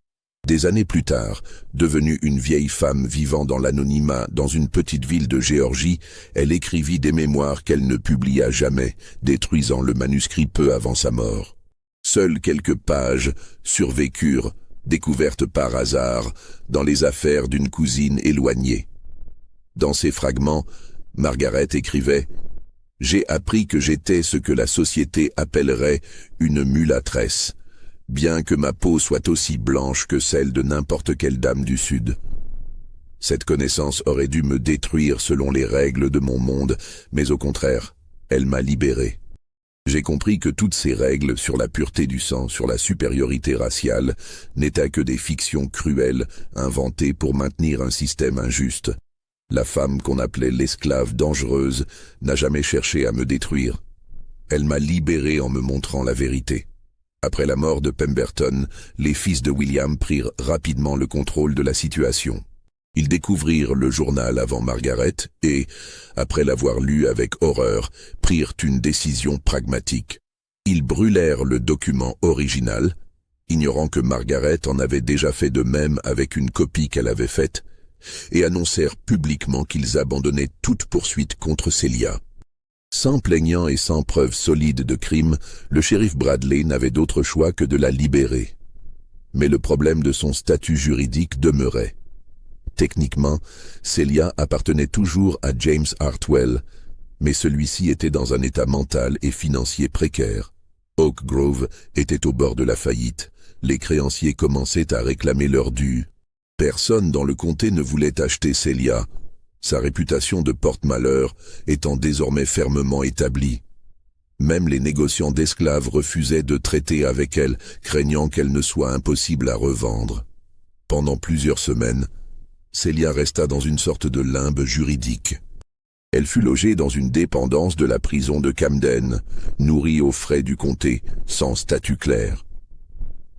Des années plus tard, devenue une vieille femme vivant dans l'anonymat dans une petite ville de Géorgie, elle écrivit des mémoires qu'elle ne publia jamais, détruisant le manuscrit peu avant sa mort. Seules quelques pages survécurent, découvertes par hasard, dans les affaires d'une cousine éloignée. Dans ces fragments, Margaret écrivait « J'ai appris que j'étais ce que la société appellerait une mulâtresse, bien que ma peau soit aussi blanche que celle de n'importe quelle dame du Sud. Cette connaissance aurait dû me détruire selon les règles de mon monde, mais au contraire, elle m'a libéré. J'ai compris que toutes ces règles sur la pureté du sang, sur la supériorité raciale, n'étaient que des fictions cruelles, inventées pour maintenir un système injuste. La femme qu'on appelait l'esclave dangereuse n'a jamais cherché à me détruire. Elle m'a libéré en me montrant la vérité. Après la mort de Pemberton, les fils de William prirent rapidement le contrôle de la situation. Ils découvrirent le journal avant Margaret et, après l'avoir lu avec horreur, prirent une décision pragmatique. Ils brûlèrent le document original, ignorant que Margaret en avait déjà fait de même avec une copie qu'elle avait faite, et annoncèrent publiquement qu'ils abandonnaient toute poursuite contre Celia. Sans plaignant et sans preuve solide de crime, le shérif Bradley n'avait d'autre choix que de la libérer. Mais le problème de son statut juridique demeurait. Techniquement, Celia appartenait toujours à James Hartwell, mais celui-ci était dans un état mental et financier précaire. Oak Grove était au bord de la faillite. Les créanciers commençaient à réclamer leur dû. Personne dans le comté ne voulait acheter Celia, sa réputation de porte-malheur étant désormais fermement établie. Même les négociants d'esclaves refusaient de traiter avec elle, craignant qu'elle ne soit impossible à revendre. Pendant plusieurs semaines, Celia resta dans une sorte de limbe juridique. Elle fut logée dans une dépendance de la prison de Camden, nourrie aux frais du comté, sans statut clair.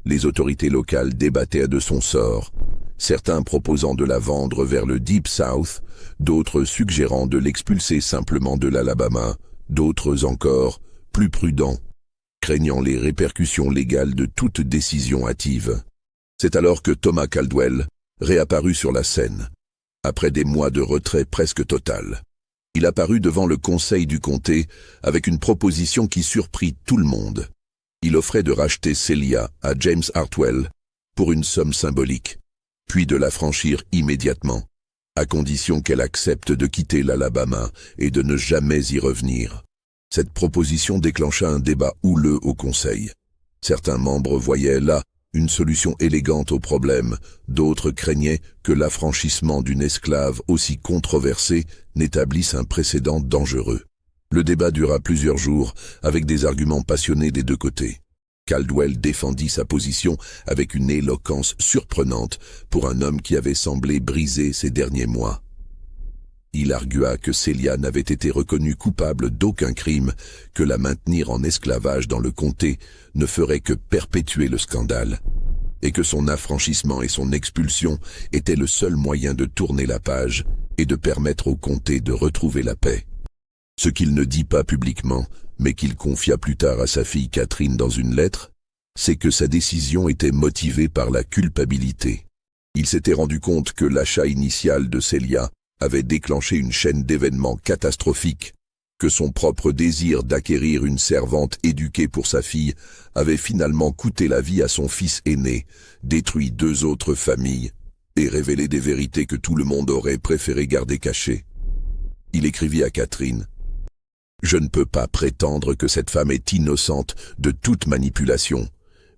Les autorités locales débattaient de son sort, certains proposant de la vendre vers le Deep South, d'autres suggérant de l'expulser simplement de l'Alabama, d'autres encore, plus prudents, craignant les répercussions légales de toute décision hâtive. C'est alors que Thomas Caldwell réapparut sur la scène, après des mois de retrait presque total. Il apparut devant le conseil du comté avec une proposition qui surprit tout le monde. Il offrait de racheter Celia à James Hartwell pour une somme symbolique, puis de l'affranchir immédiatement, à condition qu'elle accepte de quitter l'Alabama et de ne jamais y revenir. Cette proposition déclencha un débat houleux au conseil. Certains membres voyaient là une solution élégante au problème, d'autres craignaient que l'affranchissement d'une esclave aussi controversée n'établisse un précédent dangereux. Le débat dura plusieurs jours, avec des arguments passionnés des deux côtés. Caldwell défendit sa position avec une éloquence surprenante pour un homme qui avait semblé brisé ces derniers mois. Il argua que Celia n'avait été reconnue coupable d'aucun crime, que la maintenir en esclavage dans le comté ne ferait que perpétuer le scandale, et que son affranchissement et son expulsion étaient le seul moyen de tourner la page et de permettre au comté de retrouver la paix. Ce qu'il ne dit pas publiquement, mais qu'il confia plus tard à sa fille Catherine dans une lettre, c'est que sa décision était motivée par la culpabilité. Il s'était rendu compte que l'achat initial de Celia avait déclenché une chaîne d'événements catastrophiques, que son propre désir d'acquérir une servante éduquée pour sa fille avait finalement coûté la vie à son fils aîné, détruit 2 autres familles et révélé des vérités que tout le monde aurait préféré garder cachées. Il écrivit à Catherine « Je ne peux pas prétendre que cette femme est innocente de toute manipulation,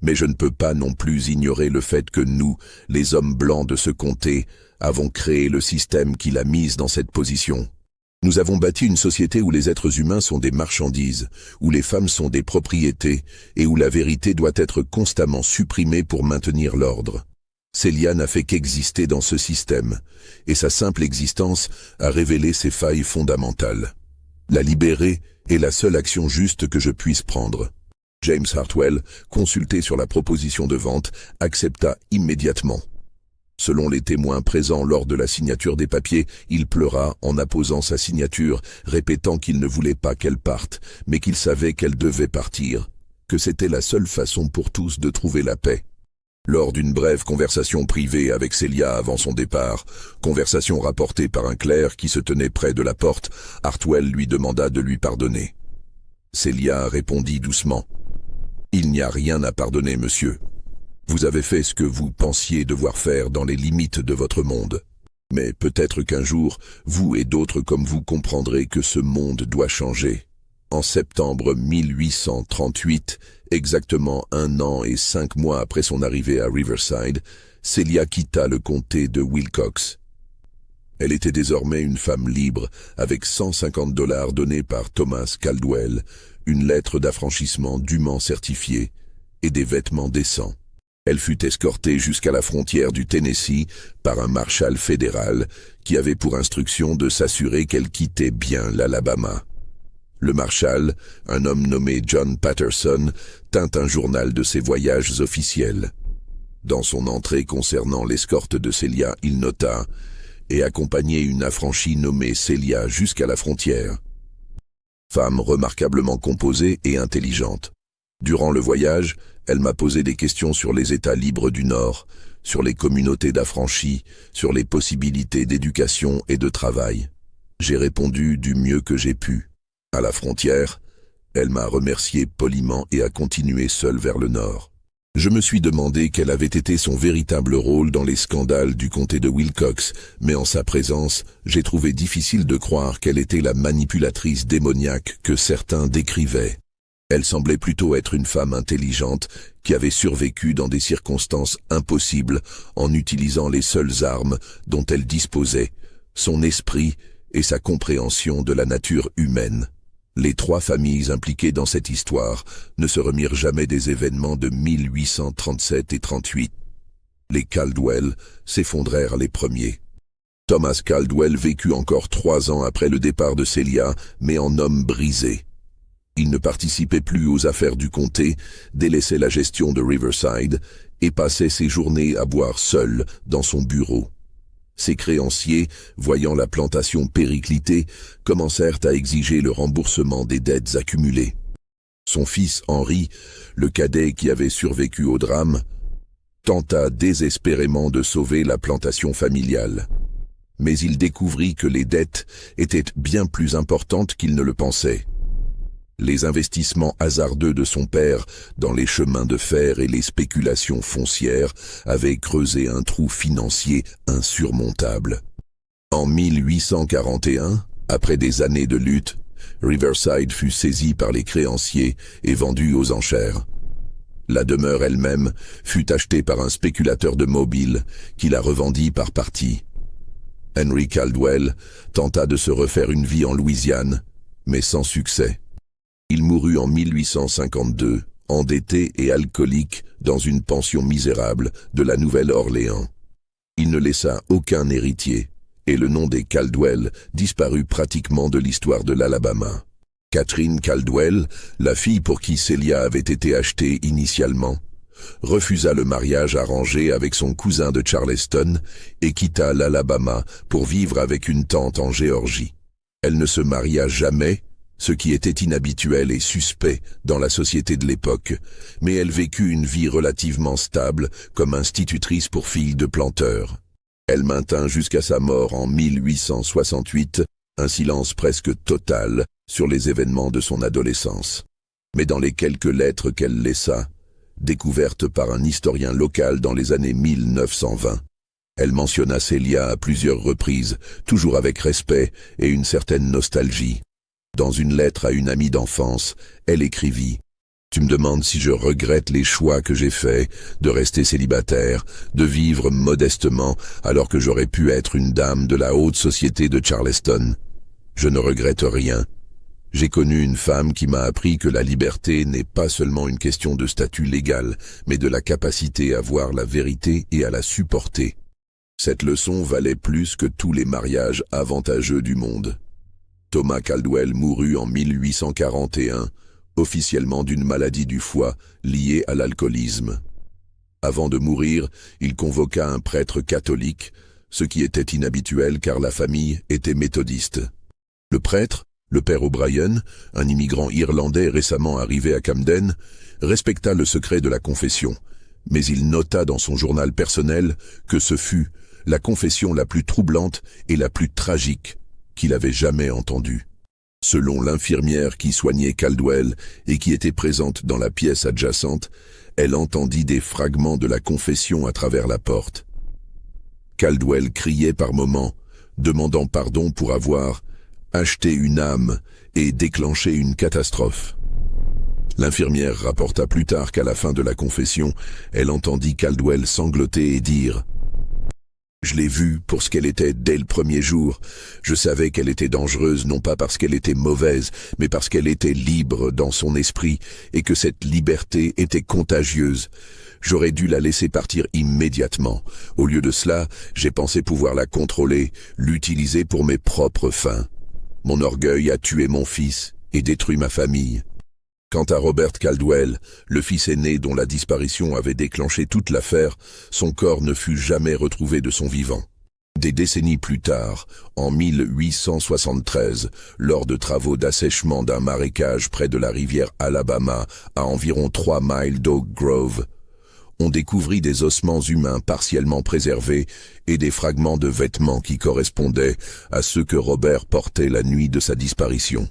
Mais je ne peux pas non plus ignorer le fait que nous, les hommes blancs de ce comté, avons créé le système qui l'a mise dans cette position. Nous avons bâti une société où les êtres humains sont des marchandises, où les femmes sont des propriétés et où la vérité doit être constamment supprimée pour maintenir l'ordre. Celia n'a fait qu'exister dans ce système, et sa simple existence a révélé ses failles fondamentales. La libérer est la seule action juste que je puisse prendre. James Hartwell, consulté sur la proposition de vente, accepta immédiatement. Selon les témoins présents lors de la signature des papiers, il pleura en apposant sa signature, répétant qu'il ne voulait pas qu'elle parte, mais qu'il savait qu'elle devait partir, que c'était la seule façon pour tous de trouver la paix. Lors d'une brève conversation privée avec Celia avant son départ, conversation rapportée par un clerc qui se tenait près de la porte, Hartwell lui demanda de lui pardonner. Celia répondit doucement. « Il n'y a rien à pardonner, monsieur. Vous avez fait ce que vous pensiez devoir faire dans les limites de votre monde. Mais peut-être qu'un jour, vous et d'autres comme vous comprendrez que ce monde doit changer. » En septembre 1838, exactement 1 an et 5 mois après son arrivée à Riverside, Celia quitta le comté de Wilcox. Elle était désormais une femme libre, avec $150 donnés par Thomas Caldwell, une lettre d'affranchissement dûment certifiée et des vêtements décents. Elle fut escortée jusqu'à la frontière du Tennessee par un marshal fédéral qui avait pour instruction de s'assurer qu'elle quittait bien l'Alabama. Le marshal, un homme nommé John Patterson, tint un journal de ses voyages officiels. Dans son entrée concernant l'escorte de Celia, il nota « et accompagnait une affranchie nommée Celia jusqu'à la frontière. » Femme remarquablement composée et intelligente. Durant le voyage, elle m'a posé des questions sur les États libres du Nord, sur les communautés d'affranchis, sur les possibilités d'éducation et de travail. J'ai répondu du mieux que j'ai pu. À la frontière, elle m'a remercié poliment et a continué seule vers le nord. Je me suis demandé quel avait été son véritable rôle dans les scandales du comté de Wilcox, mais en sa présence, j'ai trouvé difficile de croire qu'elle était la manipulatrice démoniaque que certains décrivaient. Elle semblait plutôt être une femme intelligente qui avait survécu dans des circonstances impossibles en utilisant les seules armes dont elle disposait, son esprit et sa compréhension de la nature humaine. Les 3 familles impliquées dans cette histoire ne se remirent jamais des événements de 1837 et 38. Les Caldwell s'effondrèrent les premiers. Thomas Caldwell vécut encore 3 ans après le départ de Celia, mais en homme brisé. Il ne participait plus aux affaires du comté, délaissait la gestion de Riverside et passait ses journées à boire seul dans son bureau. Ses créanciers, voyant la plantation péricliter, commencèrent à exiger le remboursement des dettes accumulées. Son fils Henry, le cadet qui avait survécu au drame, tenta désespérément de sauver la plantation familiale. Mais il découvrit que les dettes étaient bien plus importantes qu'il ne le pensait. Les investissements hasardeux de son père dans les chemins de fer et les spéculations foncières avaient creusé un trou financier insurmontable. En 1841, après des années de lutte, Riverside fut saisie par les créanciers et vendue aux enchères. La demeure elle-même fut achetée par un spéculateur de Mobile qui la revendit par parties. Henry Caldwell tenta de se refaire une vie en Louisiane, mais sans succès. Il mourut en 1852, endetté et alcoolique dans une pension misérable de la Nouvelle-Orléans. Il ne laissa aucun héritier, et le nom des Caldwell disparut pratiquement de l'histoire de l'Alabama. Catherine Caldwell, la fille pour qui Celia avait été achetée initialement, refusa le mariage arrangé avec son cousin de Charleston et quitta l'Alabama pour vivre avec une tante en Géorgie. Elle ne se maria jamais, ce qui était inhabituel et suspect dans la société de l'époque, mais elle vécut une vie relativement stable comme institutrice pour filles de planteurs. Elle maintint jusqu'à sa mort en 1868 un silence presque total sur les événements de son adolescence. Mais dans les quelques lettres qu'elle laissa, découvertes par un historien local dans les années 1920, elle mentionna Celia à plusieurs reprises, toujours avec respect et une certaine nostalgie. Dans une lettre à une amie d'enfance, elle écrivit Tu me demandes si je regrette les choix que j'ai faits, de rester célibataire, de vivre modestement alors que j'aurais pu être une dame de la haute société de Charleston. Je ne regrette rien. J'ai connu une femme qui m'a appris que la liberté n'est pas seulement une question de statut légal, mais de la capacité à voir la vérité et à la supporter. Cette leçon valait plus que tous les mariages avantageux du monde. Thomas Caldwell mourut en 1841, officiellement d'une maladie du foie liée à l'alcoolisme. Avant de mourir, il convoqua un prêtre catholique, ce qui était inhabituel car la famille était méthodiste. Le prêtre, le père O'Brien, un immigrant irlandais récemment arrivé à Camden, respecta le secret de la confession, mais il nota dans son journal personnel que ce fut la confession la plus troublante et la plus tragique qu'il avait jamais entendue. Selon l'infirmière qui soignait Caldwell et qui était présente dans la pièce adjacente, elle entendit des fragments de la confession à travers la porte. Caldwell criait par moments, demandant pardon pour avoir acheté une âme et déclenché une catastrophe. L'infirmière rapporta plus tard qu'à la fin de la confession, elle entendit Caldwell sangloter et dire « Je l'ai vue pour ce qu'elle était dès le premier jour. Je savais qu'elle était dangereuse non pas parce qu'elle était mauvaise, mais parce qu'elle était libre dans son esprit et que cette liberté était contagieuse. J'aurais dû la laisser partir immédiatement. Au lieu de cela, j'ai pensé pouvoir la contrôler, l'utiliser pour mes propres fins. Mon orgueil a tué mon fils et détruit ma famille. » Quant à Robert Caldwell, le fils aîné dont la disparition avait déclenché toute l'affaire, son corps ne fut jamais retrouvé de son vivant. Des décennies plus tard, en 1873, lors de travaux d'assèchement d'un marécage près de la rivière Alabama, à environ 3 miles d'Oak Grove, on découvrit des ossements humains partiellement préservés et des fragments de vêtements qui correspondaient à ceux que Robert portait la nuit de sa disparition.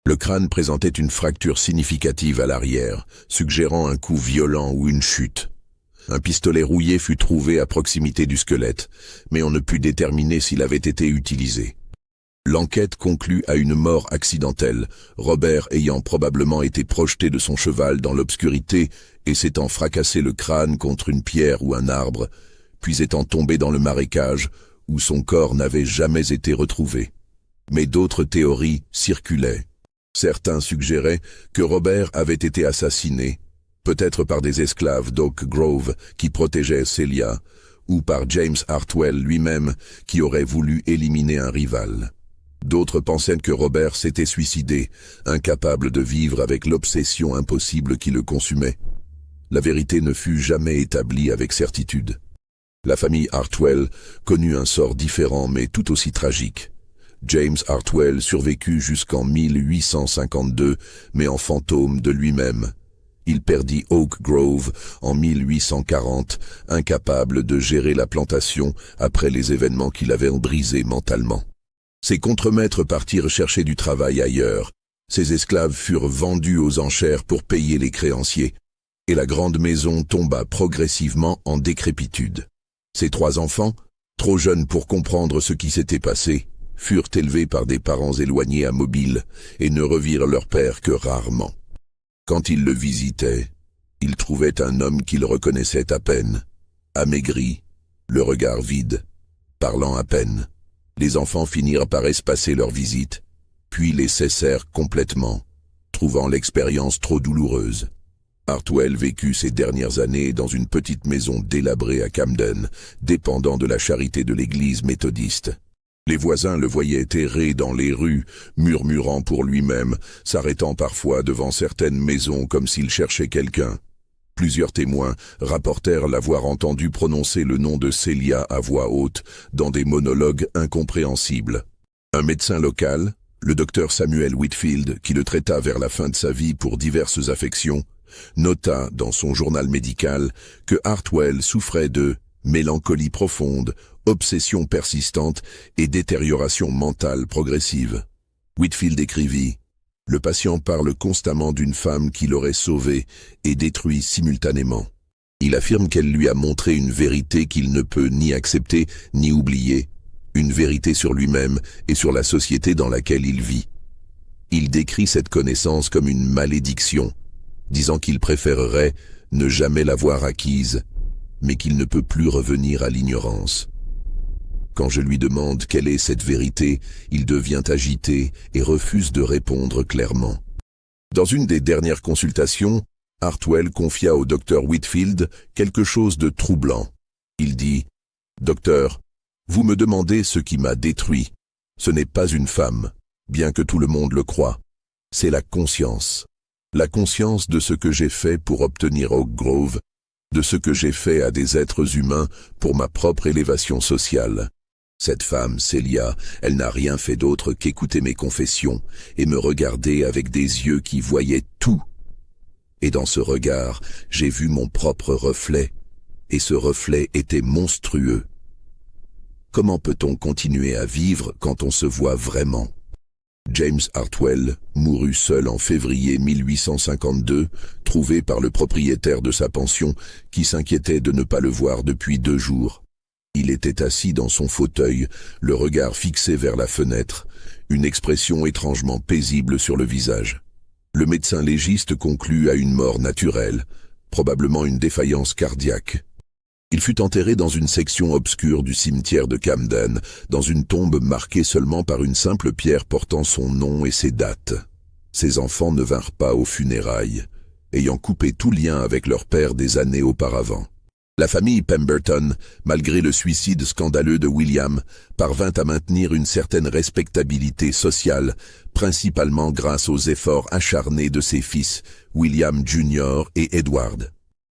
Le crâne présentait une fracture significative à l'arrière, suggérant un coup violent ou une chute. Un pistolet rouillé fut trouvé à proximité du squelette, mais on ne put déterminer s'il avait été utilisé. L'enquête conclut à une mort accidentelle, Robert ayant probablement été projeté de son cheval dans l'obscurité et s'étant fracassé le crâne contre une pierre ou un arbre, puis étant tombé dans le marécage où son corps n'avait jamais été retrouvé. Mais d'autres théories circulaient. Certains suggéraient que Robert avait été assassiné, peut-être par des esclaves d'Oak Grove qui protégeaient Celia, ou par James Hartwell lui-même qui aurait voulu éliminer un rival. D'autres pensaient que Robert s'était suicidé, incapable de vivre avec l'obsession impossible qui le consumait. La vérité ne fut jamais établie avec certitude. La famille Hartwell connut un sort différent mais tout aussi tragique. James Hartwell survécut jusqu'en 1852, mais en fantôme de lui-même. Il perdit Oak Grove en 1840, incapable de gérer la plantation après les événements qui l'avaient brisé mentalement. Ses contremaîtres partirent chercher du travail ailleurs. Ses esclaves furent vendus aux enchères pour payer les créanciers, et la grande maison tomba progressivement en décrépitude. Ses 3 enfants, trop jeunes pour comprendre ce qui s'était passé, furent élevés par des parents éloignés à Mobile et ne revirent leur père que rarement. Quand ils le visitaient, ils trouvaient un homme qu'ils reconnaissaient à peine, amaigri, le regard vide, parlant à peine. Les enfants finirent par espacer leur visite, puis les cessèrent complètement, trouvant l'expérience trop douloureuse. Hartwell vécut ses dernières années dans une petite maison délabrée à Camden, dépendant de la charité de l'église méthodiste. Les voisins le voyaient errer dans les rues, murmurant pour lui-même, s'arrêtant parfois devant certaines maisons comme s'il cherchait quelqu'un. Plusieurs témoins rapportèrent l'avoir entendu prononcer le nom de Celia à voix haute, dans des monologues incompréhensibles. Un médecin local, le docteur Samuel Whitfield, qui le traita vers la fin de sa vie pour diverses affections, nota dans son journal médical que Hartwell souffrait de mélancolie profonde, obsession persistante et détérioration mentale progressive. Whitfield écrivit « Le patient parle constamment d'une femme qui l'aurait sauvé et détruit simultanément. Il affirme qu'elle lui a montré une vérité qu'il ne peut ni accepter ni oublier, une vérité sur lui-même et sur la société dans laquelle il vit. Il décrit cette connaissance comme une malédiction, disant qu'il préférerait ne jamais l'avoir acquise, mais qu'il ne peut plus revenir à l'ignorance. Quand je lui demande quelle est cette vérité, il devient agité et refuse de répondre clairement. Dans une des dernières consultations, Hartwell confia au docteur Whitfield quelque chose de troublant. Il dit « Docteur, vous me demandez ce qui m'a détruit. Ce n'est pas une femme, bien que tout le monde le croie. C'est la conscience. La conscience de ce que j'ai fait pour obtenir Oak Grove, de ce que j'ai fait à des êtres humains pour ma propre élévation sociale. Cette femme, Celia, elle n'a rien fait d'autre qu'écouter mes confessions et me regarder avec des yeux qui voyaient tout. Et dans ce regard, j'ai vu mon propre reflet, et ce reflet était monstrueux. Comment peut-on continuer à vivre quand on se voit vraiment ? James Hartwell mourut seul en février 1852, trouvé par le propriétaire de sa pension qui s'inquiétait de ne pas le voir depuis 2 jours. Il était assis dans son fauteuil, le regard fixé vers la fenêtre, une expression étrangement paisible sur le visage. Le médecin légiste conclut à une mort naturelle, probablement une défaillance cardiaque. Il fut enterré dans une section obscure du cimetière de Camden, dans une tombe marquée seulement par une simple pierre portant son nom et ses dates. Ses enfants ne vinrent pas aux funérailles, ayant coupé tout lien avec leur père des années auparavant. La famille Pemberton, malgré le suicide scandaleux de William, parvint à maintenir une certaine respectabilité sociale, principalement grâce aux efforts acharnés de ses fils, William Jr. et Edward.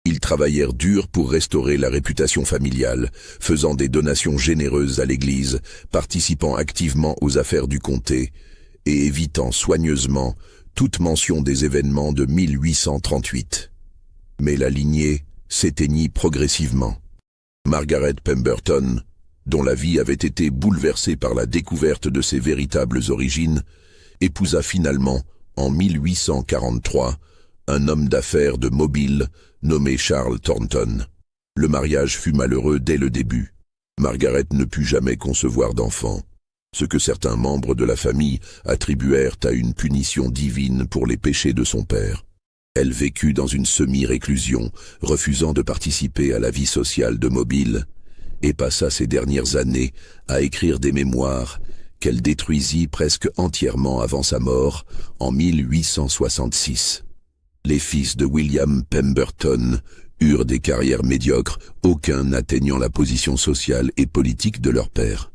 Ils travaillèrent dur pour restaurer la réputation familiale, faisant des donations généreuses à l'Église, participant activement aux affaires du comté et évitant soigneusement toute mention des événements de 1838. Mais la lignée s'éteignit progressivement. Margaret Pemberton, dont la vie avait été bouleversée par la découverte de ses véritables origines, épousa finalement, en 1843, un homme d'affaires de Mobile nommé Charles Thornton. Le mariage fut malheureux dès le début. Margaret ne put jamais concevoir d'enfant, ce que certains membres de la famille attribuèrent à une punition divine pour les péchés de son père. Elle vécut dans une semi-réclusion, refusant de participer à la vie sociale de Mobile, et passa ses dernières années à écrire des mémoires qu'elle détruisit presque entièrement avant sa mort en 1866. Les fils de William Pemberton eurent des carrières médiocres, aucun n'atteignant la position sociale et politique de leur père.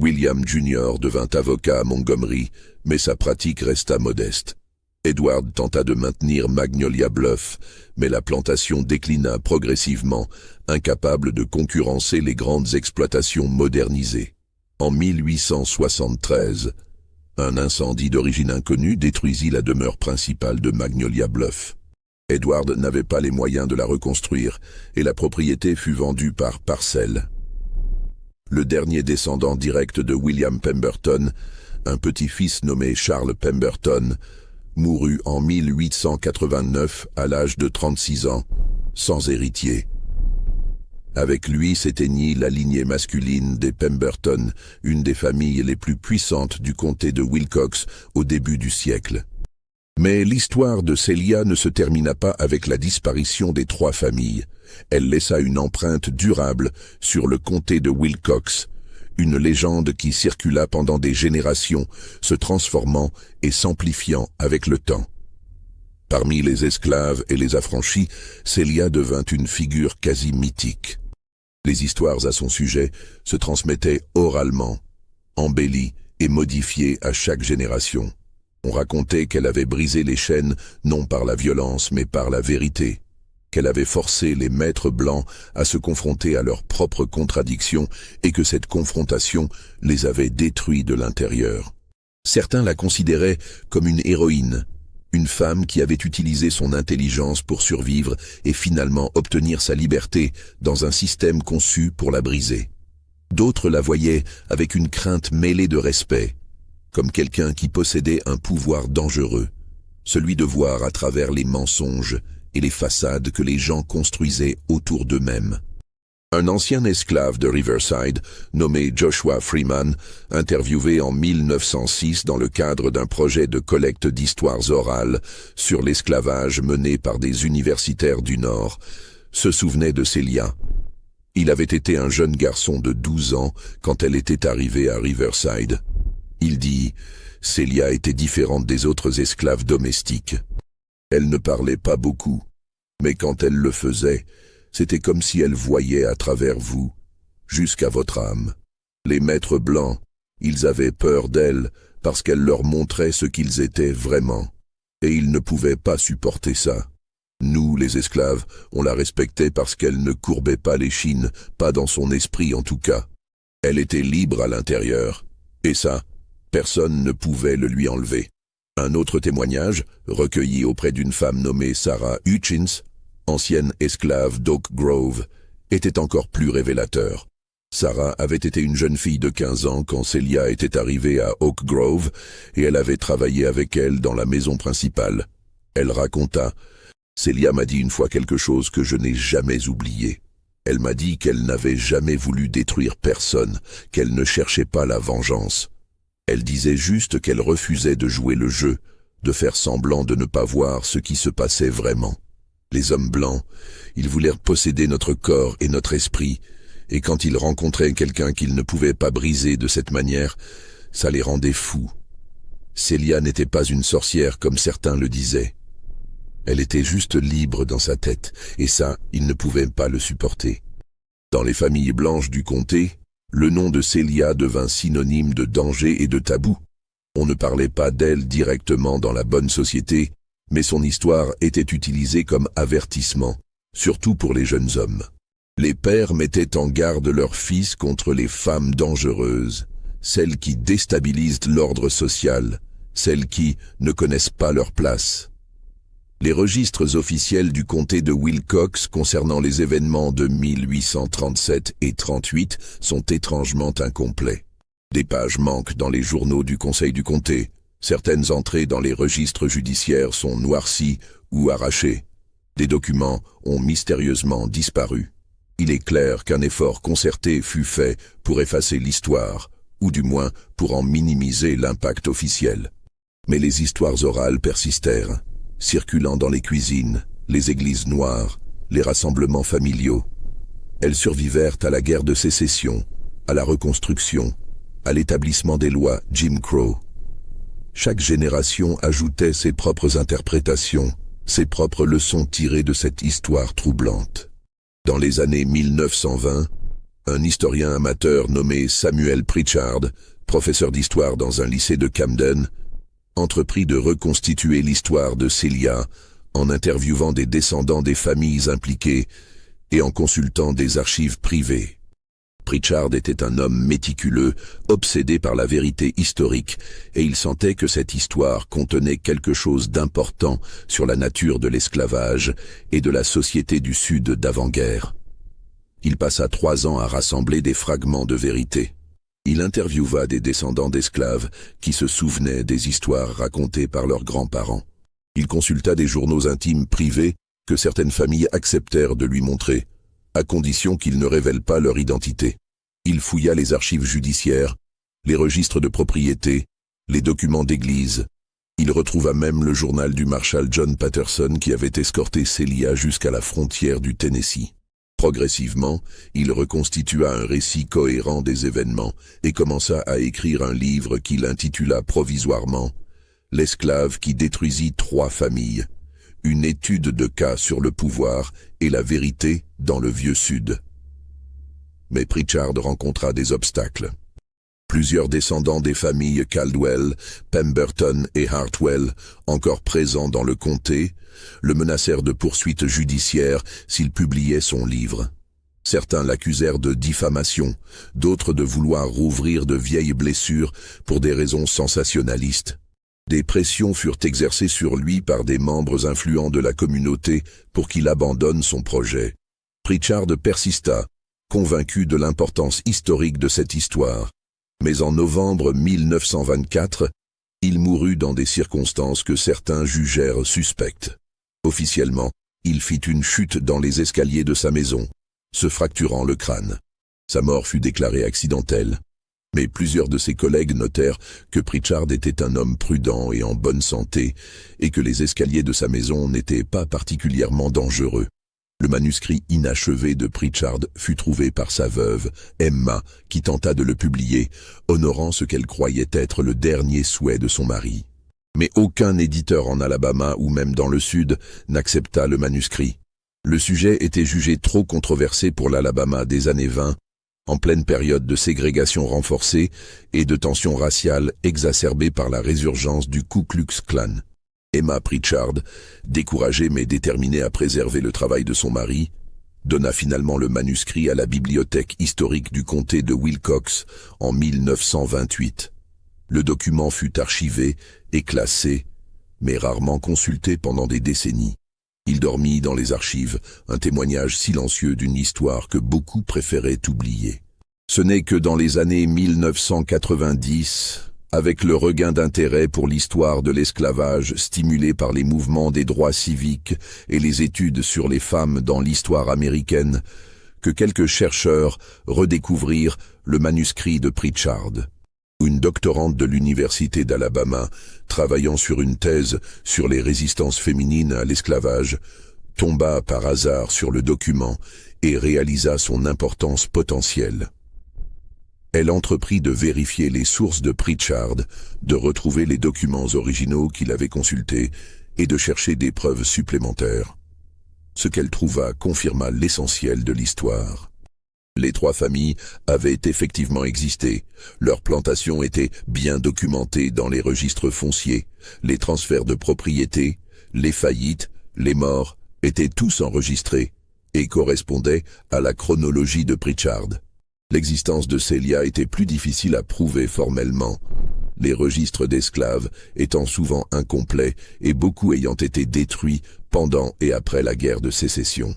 William Jr. devint avocat à Montgomery, mais sa pratique resta modeste. Edward tenta de maintenir Magnolia Bluff, mais la plantation déclina progressivement, incapable de concurrencer les grandes exploitations modernisées. En 1873, un incendie d'origine inconnue détruisit la demeure principale de Magnolia Bluff. Edward n'avait pas les moyens de la reconstruire et la propriété fut vendue par parcelle. Le dernier descendant direct de William Pemberton, un petit-fils nommé Charles Pemberton, mourut en 1889 à l'âge de 36 ans, sans héritier. Avec lui s'éteignit la lignée masculine des Pemberton, une des familles les plus puissantes du comté de Wilcox au début du siècle. Mais l'histoire de Celia ne se termina pas avec la disparition des 3 familles. Elle laissa une empreinte durable sur le comté de Wilcox, une légende qui circula pendant des générations, se transformant et s'amplifiant avec le temps. Parmi les esclaves et les affranchis, Celia devint une figure quasi mythique. Les histoires à son sujet se transmettaient oralement, embellies et modifiées à chaque génération. On racontait qu'elle avait brisé les chaînes non par la violence mais par la vérité, qu'elle avait forcé les maîtres blancs à se confronter à leurs propres contradictions et que cette confrontation les avait détruits de l'intérieur. Certains la considéraient comme une héroïne, une femme qui avait utilisé son intelligence pour survivre et finalement obtenir sa liberté dans un système conçu pour la briser. D'autres la voyaient avec une crainte mêlée de respect, comme quelqu'un qui possédait un pouvoir dangereux, celui de voir à travers les mensonges et les façades que les gens construisaient autour d'eux-mêmes. Un ancien esclave de Riverside, nommé Joshua Freeman, interviewé en 1906 dans le cadre d'un projet de collecte d'histoires orales sur l'esclavage mené par des universitaires du Nord, se souvenait de Celia. Il avait été un jeune garçon de 12 ans quand elle était arrivée à Riverside. Il dit « Celia était différente des autres esclaves domestiques. Elle ne parlait pas beaucoup, mais quand elle le faisait, c'était comme si elle voyait à travers vous, jusqu'à votre âme. Les maîtres blancs, ils avaient peur d'elle parce qu'elle leur montrait ce qu'ils étaient vraiment, et ils ne pouvaient pas supporter ça. Nous, les esclaves, on la respectait parce qu'elle ne courbait pas l'échine, pas dans son esprit en tout cas. Elle était libre à l'intérieur, et ça, personne ne pouvait le lui enlever. » Un autre témoignage, recueilli auprès d'une femme nommée Sarah Hutchins, ancienne esclave d'Oak Grove, était encore plus révélateur. Sarah avait été une jeune fille de 15 ans quand Celia était arrivée à Oak Grove et elle avait travaillé avec elle dans la maison principale. Elle raconta « Celia m'a dit une fois quelque chose que je n'ai jamais oublié. Elle m'a dit qu'elle n'avait jamais voulu détruire personne, qu'elle ne cherchait pas la vengeance. Elle disait juste qu'elle refusait de jouer le jeu, de faire semblant de ne pas voir ce qui se passait vraiment. Les hommes blancs, ils voulaient posséder notre corps et notre esprit, et quand ils rencontraient quelqu'un qu'ils ne pouvaient pas briser de cette manière, ça les rendait fous. Celia n'était pas une sorcière comme certains le disaient. Elle était juste libre dans sa tête, et ça, ils ne pouvaient pas le supporter. Dans les familles blanches du comté, le nom de Celia devint synonyme de danger et de tabou. On ne parlait pas d'elle directement dans la bonne société, mais son histoire était utilisée comme avertissement, surtout pour les jeunes hommes. Les pères mettaient en garde leurs fils contre les femmes dangereuses, celles qui déstabilisent l'ordre social, celles qui ne connaissent pas leur place. Les registres officiels du comté de Wilcox concernant les événements de 1837 et 38 sont étrangement incomplets. Des pages manquent dans les journaux du conseil du comté. Certaines entrées dans les registres judiciaires sont noircies ou arrachées. Des documents ont mystérieusement disparu. Il est clair qu'un effort concerté fut fait pour effacer l'histoire, ou du moins pour en minimiser l'impact officiel. Mais les histoires orales persistèrent, circulant dans les cuisines, les églises noires, les rassemblements familiaux. Elles survivèrent à la guerre de sécession, à la reconstruction, à l'établissement des lois Jim Crow. Chaque génération ajoutait ses propres interprétations, ses propres leçons tirées de cette histoire troublante. Dans les années 1920, un historien amateur nommé Samuel Pritchard, professeur d'histoire dans un lycée de Camden, entreprit de reconstituer l'histoire de Celia en interviewant des descendants des familles impliquées et en consultant des archives privées. Pritchard était un homme méticuleux, obsédé par la vérité historique, et il sentait que cette histoire contenait quelque chose d'important sur la nature de l'esclavage et de la société du Sud d'avant-guerre. Il passa 3 ans à rassembler des fragments de vérité. Il interviewa des descendants d'esclaves qui se souvenaient des histoires racontées par leurs grands-parents. Il consulta des journaux intimes privés que certaines familles acceptèrent de lui montrer, à condition qu'ils ne révèlent pas leur identité. Il fouilla les archives judiciaires, les registres de propriété, les documents d'église. Il retrouva même le journal du marshal John Patterson qui avait escorté Celia jusqu'à la frontière du Tennessee. Progressivement, il reconstitua un récit cohérent des événements et commença à écrire un livre qu'il intitula provisoirement « L'esclave qui détruisit 3 familles ». Une étude de cas sur le pouvoir et la vérité dans le Vieux Sud. Mais Pritchard rencontra des obstacles. Plusieurs descendants des familles Caldwell, Pemberton et Hartwell, encore présents dans le comté, le menacèrent de poursuites judiciaires s'il publiait son livre. Certains l'accusèrent de diffamation, d'autres de vouloir rouvrir de vieilles blessures pour des raisons sensationnalistes. Des pressions furent exercées sur lui par des membres influents de la communauté pour qu'il abandonne son projet. Pritchard persista, convaincu de l'importance historique de cette histoire. Mais en novembre 1924, il mourut dans des circonstances que certains jugèrent suspectes. Officiellement, il fit une chute dans les escaliers de sa maison. se fracturant le crâne. Sa mort fut déclarée accidentelle. Mais plusieurs de ses collègues notèrent que Pritchard était un homme prudent et en bonne santé, et que les escaliers de sa maison n'étaient pas particulièrement dangereux. Le manuscrit inachevé de Pritchard fut trouvé par sa veuve, Emma, qui tenta de le publier, honorant ce qu'elle croyait être le dernier souhait de son mari. Mais aucun éditeur en Alabama ou même dans le Sud n'accepta le manuscrit. Le sujet était jugé trop controversé pour l'Alabama des années 20, en pleine période de ségrégation renforcée et de tensions raciales exacerbées par la résurgence du Ku Klux Klan. Emma Pritchard, découragée mais déterminée à préserver le travail de son mari, donna finalement le manuscrit à la bibliothèque historique du comté de Wilcox en 1928. Le document fut archivé et classé, mais rarement consulté pendant des décennies. Il dormit dans les archives, un témoignage silencieux d'une histoire que beaucoup préféraient oublier. Ce n'est que dans les années 1990, avec le regain d'intérêt pour l'histoire de l'esclavage stimulé par les mouvements des droits civiques et les études sur les femmes dans l'histoire américaine, que quelques chercheurs redécouvrirent le manuscrit de Pritchard. Une doctorante de l'Université d'Alabama, travaillant sur une thèse sur les résistances féminines à l'esclavage, tomba par hasard sur le document et réalisa son importance potentielle. Elle entreprit de vérifier les sources de Pritchard, de retrouver les documents originaux qu'il avait consultés et de chercher des preuves supplémentaires. Ce qu'elle trouva confirma l'essentiel de l'histoire. Les trois familles avaient effectivement existé. Leurs plantations étaient bien documentées dans les registres fonciers. Les transferts de propriété, les faillites, les morts étaient tous enregistrés et correspondaient à la chronologie de Pritchard. L'existence de Celia était plus difficile à prouver formellement, les registres d'esclaves étant souvent incomplets et beaucoup ayant été détruits pendant et après la guerre de sécession.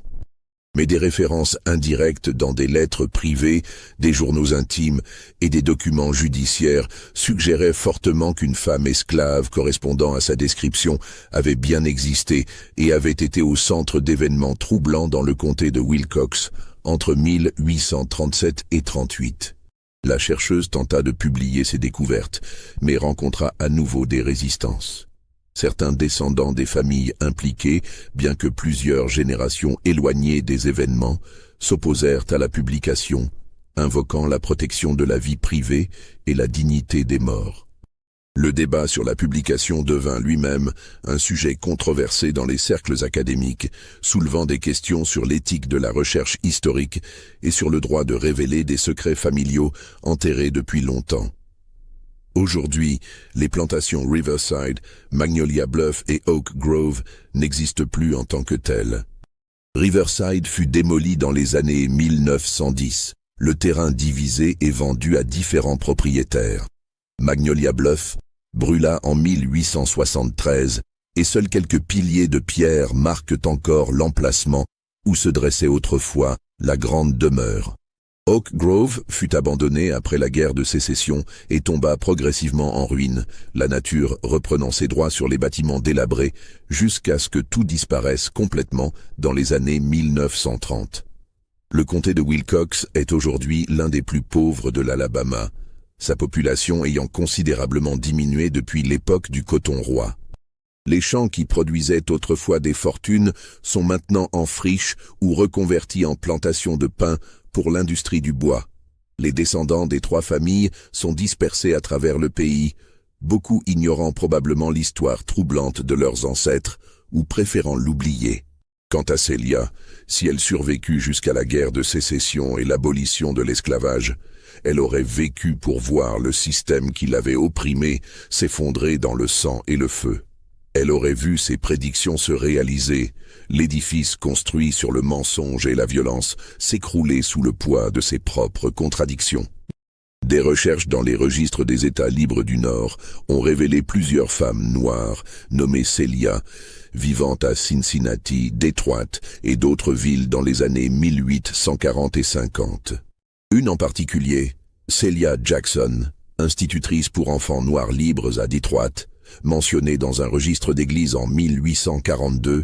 Mais des références indirectes dans des lettres privées, des journaux intimes et des documents judiciaires suggéraient fortement qu'une femme esclave correspondant à sa description avait bien existé et avait été au centre d'événements troublants dans le comté de Wilcox entre 1837 et 38. La chercheuse tenta de publier ses découvertes, mais rencontra à nouveau des résistances. Certains descendants des familles impliquées, bien que plusieurs générations éloignées des événements, s'opposèrent à la publication, invoquant la protection de la vie privée et la dignité des morts. Le débat sur la publication devint lui-même un sujet controversé dans les cercles académiques, soulevant des questions sur l'éthique de la recherche historique et sur le droit de révéler des secrets familiaux enterrés depuis longtemps. Aujourd'hui, les plantations Riverside, Magnolia Bluff et Oak Grove n'existent plus en tant que telles. Riverside fut démoli dans les années 1910, le terrain divisé et vendu à différents propriétaires. Magnolia Bluff brûla en 1873 et seuls quelques piliers de pierre marquent encore l'emplacement où se dressait autrefois la grande demeure. Oak Grove fut abandonné après la guerre de sécession et tomba progressivement en ruine, la nature reprenant ses droits sur les bâtiments délabrés jusqu'à ce que tout disparaisse complètement dans les années 1930. Le comté de Wilcox est aujourd'hui l'un des plus pauvres de l'Alabama, sa population ayant considérablement diminué depuis l'époque du coton roi. Les champs qui produisaient autrefois des fortunes sont maintenant en friches ou reconvertis en plantations de pins pour l'industrie du bois. Les descendants des trois familles sont dispersés à travers le pays, beaucoup ignorant probablement l'histoire troublante de leurs ancêtres ou préférant l'oublier. Quant à Celia, si elle survécut jusqu'à la guerre de sécession et l'abolition de l'esclavage, elle aurait vécu pour voir le système qui l'avait opprimée s'effondrer dans le sang et le feu. Elle aurait vu ses prédictions se réaliser, l'édifice construit sur le mensonge et la violence s'écrouler sous le poids de ses propres contradictions. Des recherches dans les registres des États libres du Nord ont révélé plusieurs femmes noires, nommées Celia, vivant à Cincinnati, Détroit et d'autres villes dans les années 1840 et 50. Une en particulier, Celia Jackson, institutrice pour enfants noirs libres à Détroit, mentionnée dans un registre d'église en 1842,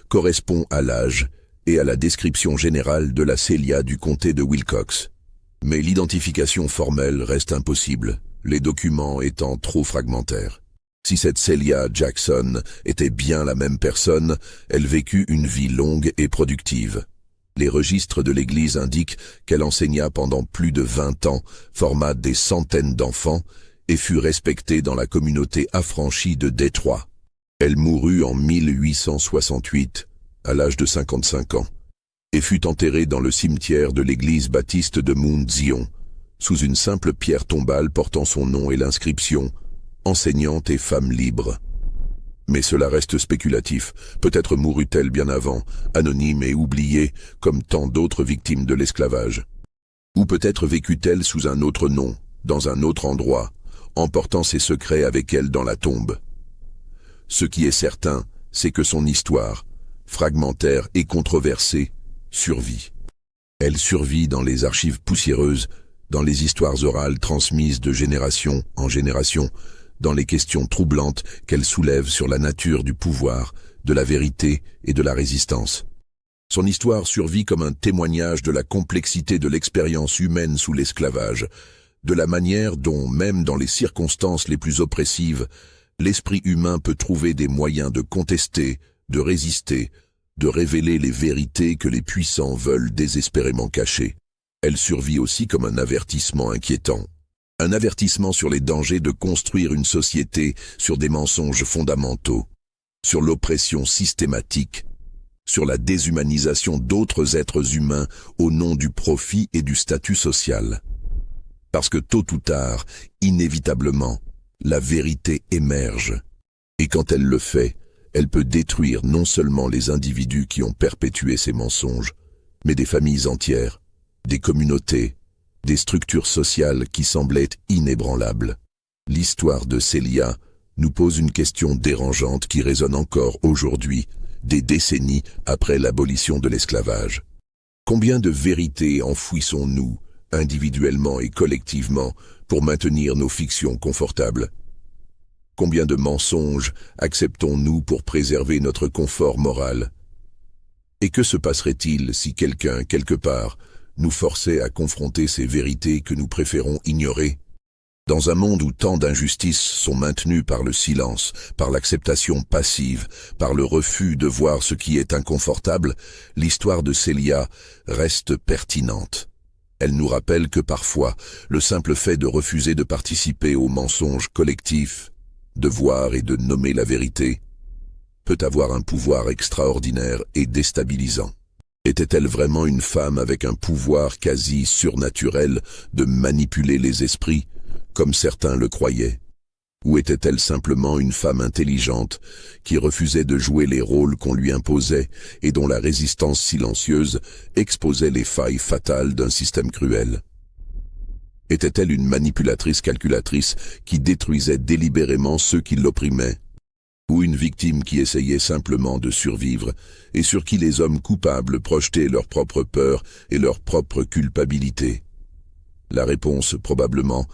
correspond à l'âge et à la description générale de la Celia du comté de Wilcox. Mais l'identification formelle reste impossible, les documents étant trop fragmentaires. Si cette Celia Jackson était bien la même personne, elle vécut une vie longue et productive. Les registres de l'Église indiquent qu'elle enseigna pendant plus de 20 ans, forma des centaines d'enfants et fut respectée dans la communauté affranchie de Détroit. Elle mourut en 1868, à l'âge de 55 ans, et fut enterrée dans le cimetière de l'église baptiste de Mount Zion, sous une simple pierre tombale portant son nom et l'inscription « Enseignante et femme libre ». Mais cela reste spéculatif, peut-être mourut-elle bien avant, anonyme et oubliée, comme tant d'autres victimes de l'esclavage. Ou peut-être vécut-elle sous un autre nom, dans un autre endroit, emportant ses secrets avec elle dans la tombe. Ce qui est certain, c'est que son histoire, fragmentaire et controversée, survit. Elle survit dans les archives poussiéreuses, dans les histoires orales transmises de génération en génération, dans les questions troublantes qu'elle soulève sur la nature du pouvoir, de la vérité et de la résistance. Son histoire survit comme un témoignage de la complexité de l'expérience humaine sous l'esclavage, de la manière dont, même dans les circonstances les plus oppressives, l'esprit humain peut trouver des moyens de contester, de résister, de révéler les vérités que les puissants veulent désespérément cacher. Elle survit aussi comme un avertissement inquiétant. Un avertissement sur les dangers de construire une société sur des mensonges fondamentaux, sur l'oppression systématique, sur la déshumanisation d'autres êtres humains au nom du profit et du statut social. Parce que tôt ou tard, inévitablement, la vérité émerge. Et quand elle le fait, elle peut détruire non seulement les individus qui ont perpétué ces mensonges, mais des familles entières, des communautés, des structures sociales qui semblaient inébranlables. L'histoire de Celia nous pose une question dérangeante qui résonne encore aujourd'hui, des décennies après l'abolition de l'esclavage. Combien de vérités enfouissons-nous, individuellement et collectivement, pour maintenir nos fictions confortables? Combien de mensonges acceptons-nous pour préserver notre confort moral? Et que se passerait-il si quelqu'un, quelque part, nous forçait à confronter ces vérités que nous préférons ignorer? Dans un monde où tant d'injustices sont maintenues par le silence, par l'acceptation passive, par le refus de voir ce qui est inconfortable, l'histoire de Celia reste pertinente. Elle nous rappelle que parfois, le simple fait de refuser de participer au mensonge collectif, de voir et de nommer la vérité, peut avoir un pouvoir extraordinaire et déstabilisant. Était-elle vraiment une femme avec un pouvoir quasi surnaturel de manipuler les esprits, comme certains le croyaient? Ou était-elle simplement une femme intelligente qui refusait de jouer les rôles qu'on lui imposait et dont la résistance silencieuse exposait les failles fatales d'un système cruel? Était-elle une manipulatrice calculatrice qui détruisait délibérément ceux qui l'opprimaient? Ou une victime qui essayait simplement de survivre et sur qui les hommes coupables projetaient leur propre peur et leur propre culpabilité? La réponse, probablement,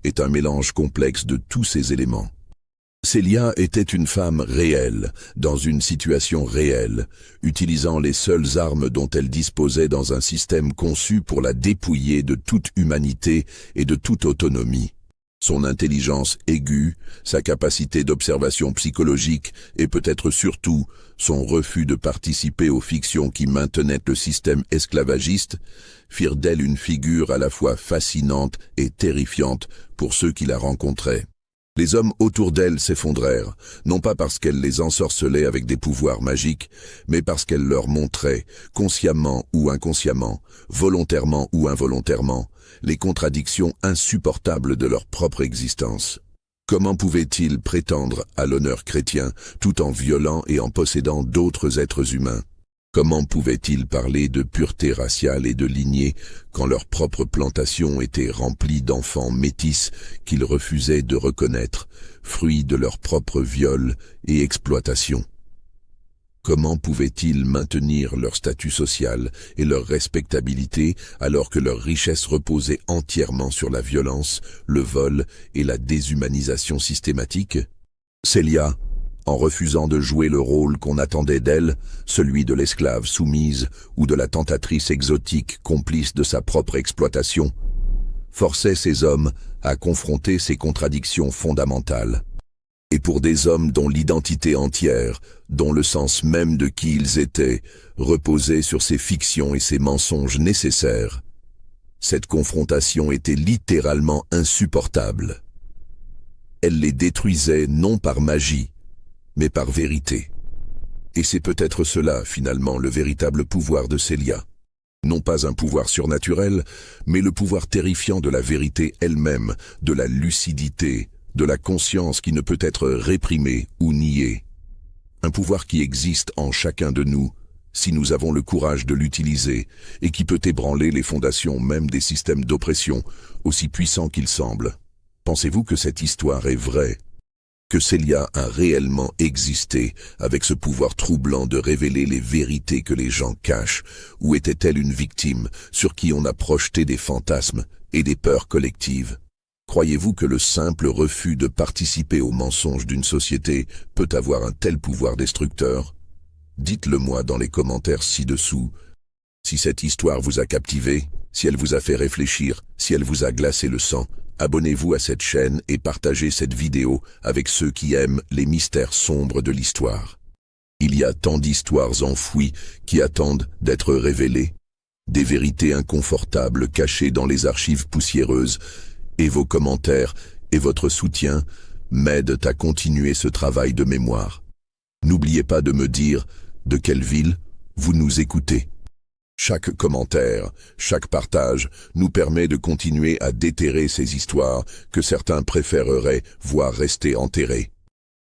est un mélange complexe de tous ces éléments. Celia était une femme réelle, dans une situation réelle, utilisant les seules armes dont elle disposait dans un système conçu pour la dépouiller de toute humanité et de toute autonomie. Son intelligence aiguë, sa capacité d'observation psychologique et peut-être surtout son refus de participer aux fictions qui maintenaient le système esclavagiste firent d'elle une figure à la fois fascinante et terrifiante pour ceux qui la rencontraient. Les hommes autour d'elle s'effondrèrent, non pas parce qu'elle les ensorcelait avec des pouvoirs magiques, mais parce qu'elle leur montrait, consciemment ou inconsciemment, volontairement ou involontairement, les contradictions insupportables de leur propre existence. Comment pouvaient-ils prétendre à l'honneur chrétien tout en violant et en possédant d'autres êtres humains? Comment pouvaient-ils parler de pureté raciale et de lignée quand leur propre plantation était remplie d'enfants métis qu'ils refusaient de reconnaître, fruits de leur propre viol et exploitation? Comment pouvaient-ils maintenir leur statut social et leur respectabilité alors que leur richesse reposait entièrement sur la violence, le vol et la déshumanisation systématique? Celia, en refusant de jouer le rôle qu'on attendait d'elle, celui de l'esclave soumise ou de la tentatrice exotique complice de sa propre exploitation, forçait ces hommes à confronter ces contradictions fondamentales. Et pour des hommes dont l'identité entière, dont le sens même de qui ils étaient, reposait sur ces fictions et ces mensonges nécessaires, cette confrontation était littéralement insupportable. Elle les détruisait non par magie, mais par vérité. Et c'est peut-être cela, finalement, le véritable pouvoir de Célia. Non pas un pouvoir surnaturel, mais le pouvoir terrifiant de la vérité elle-même, de la lucidité, de la conscience qui ne peut être réprimée ou niée. Un pouvoir qui existe en chacun de nous, si nous avons le courage de l'utiliser, et qui peut ébranler les fondations même des systèmes d'oppression, aussi puissants qu'ils semblent. Pensez-vous que cette histoire est vraie? Que Célia a réellement existé, avec ce pouvoir troublant de révéler les vérités que les gens cachent, ou était-elle une victime sur qui on a projeté des fantasmes et des peurs collectives? Croyez-vous que le simple refus de participer aux mensonges d'une société peut avoir un tel pouvoir destructeur? Dites-le moi dans les commentaires ci-dessous. Si cette histoire vous a captivé, si elle vous a fait réfléchir, si elle vous a glacé le sang, abonnez-vous à cette chaîne et partagez cette vidéo avec ceux qui aiment les mystères sombres de l'histoire. Il y a tant d'histoires enfouies qui attendent d'être révélées, des vérités inconfortables cachées dans les archives poussiéreuses, et vos commentaires et votre soutien m'aident à continuer ce travail de mémoire. N'oubliez pas de me dire de quelle ville vous nous écoutez. Chaque commentaire, chaque partage nous permet de continuer à déterrer ces histoires que certains préféreraient voir rester enterrées.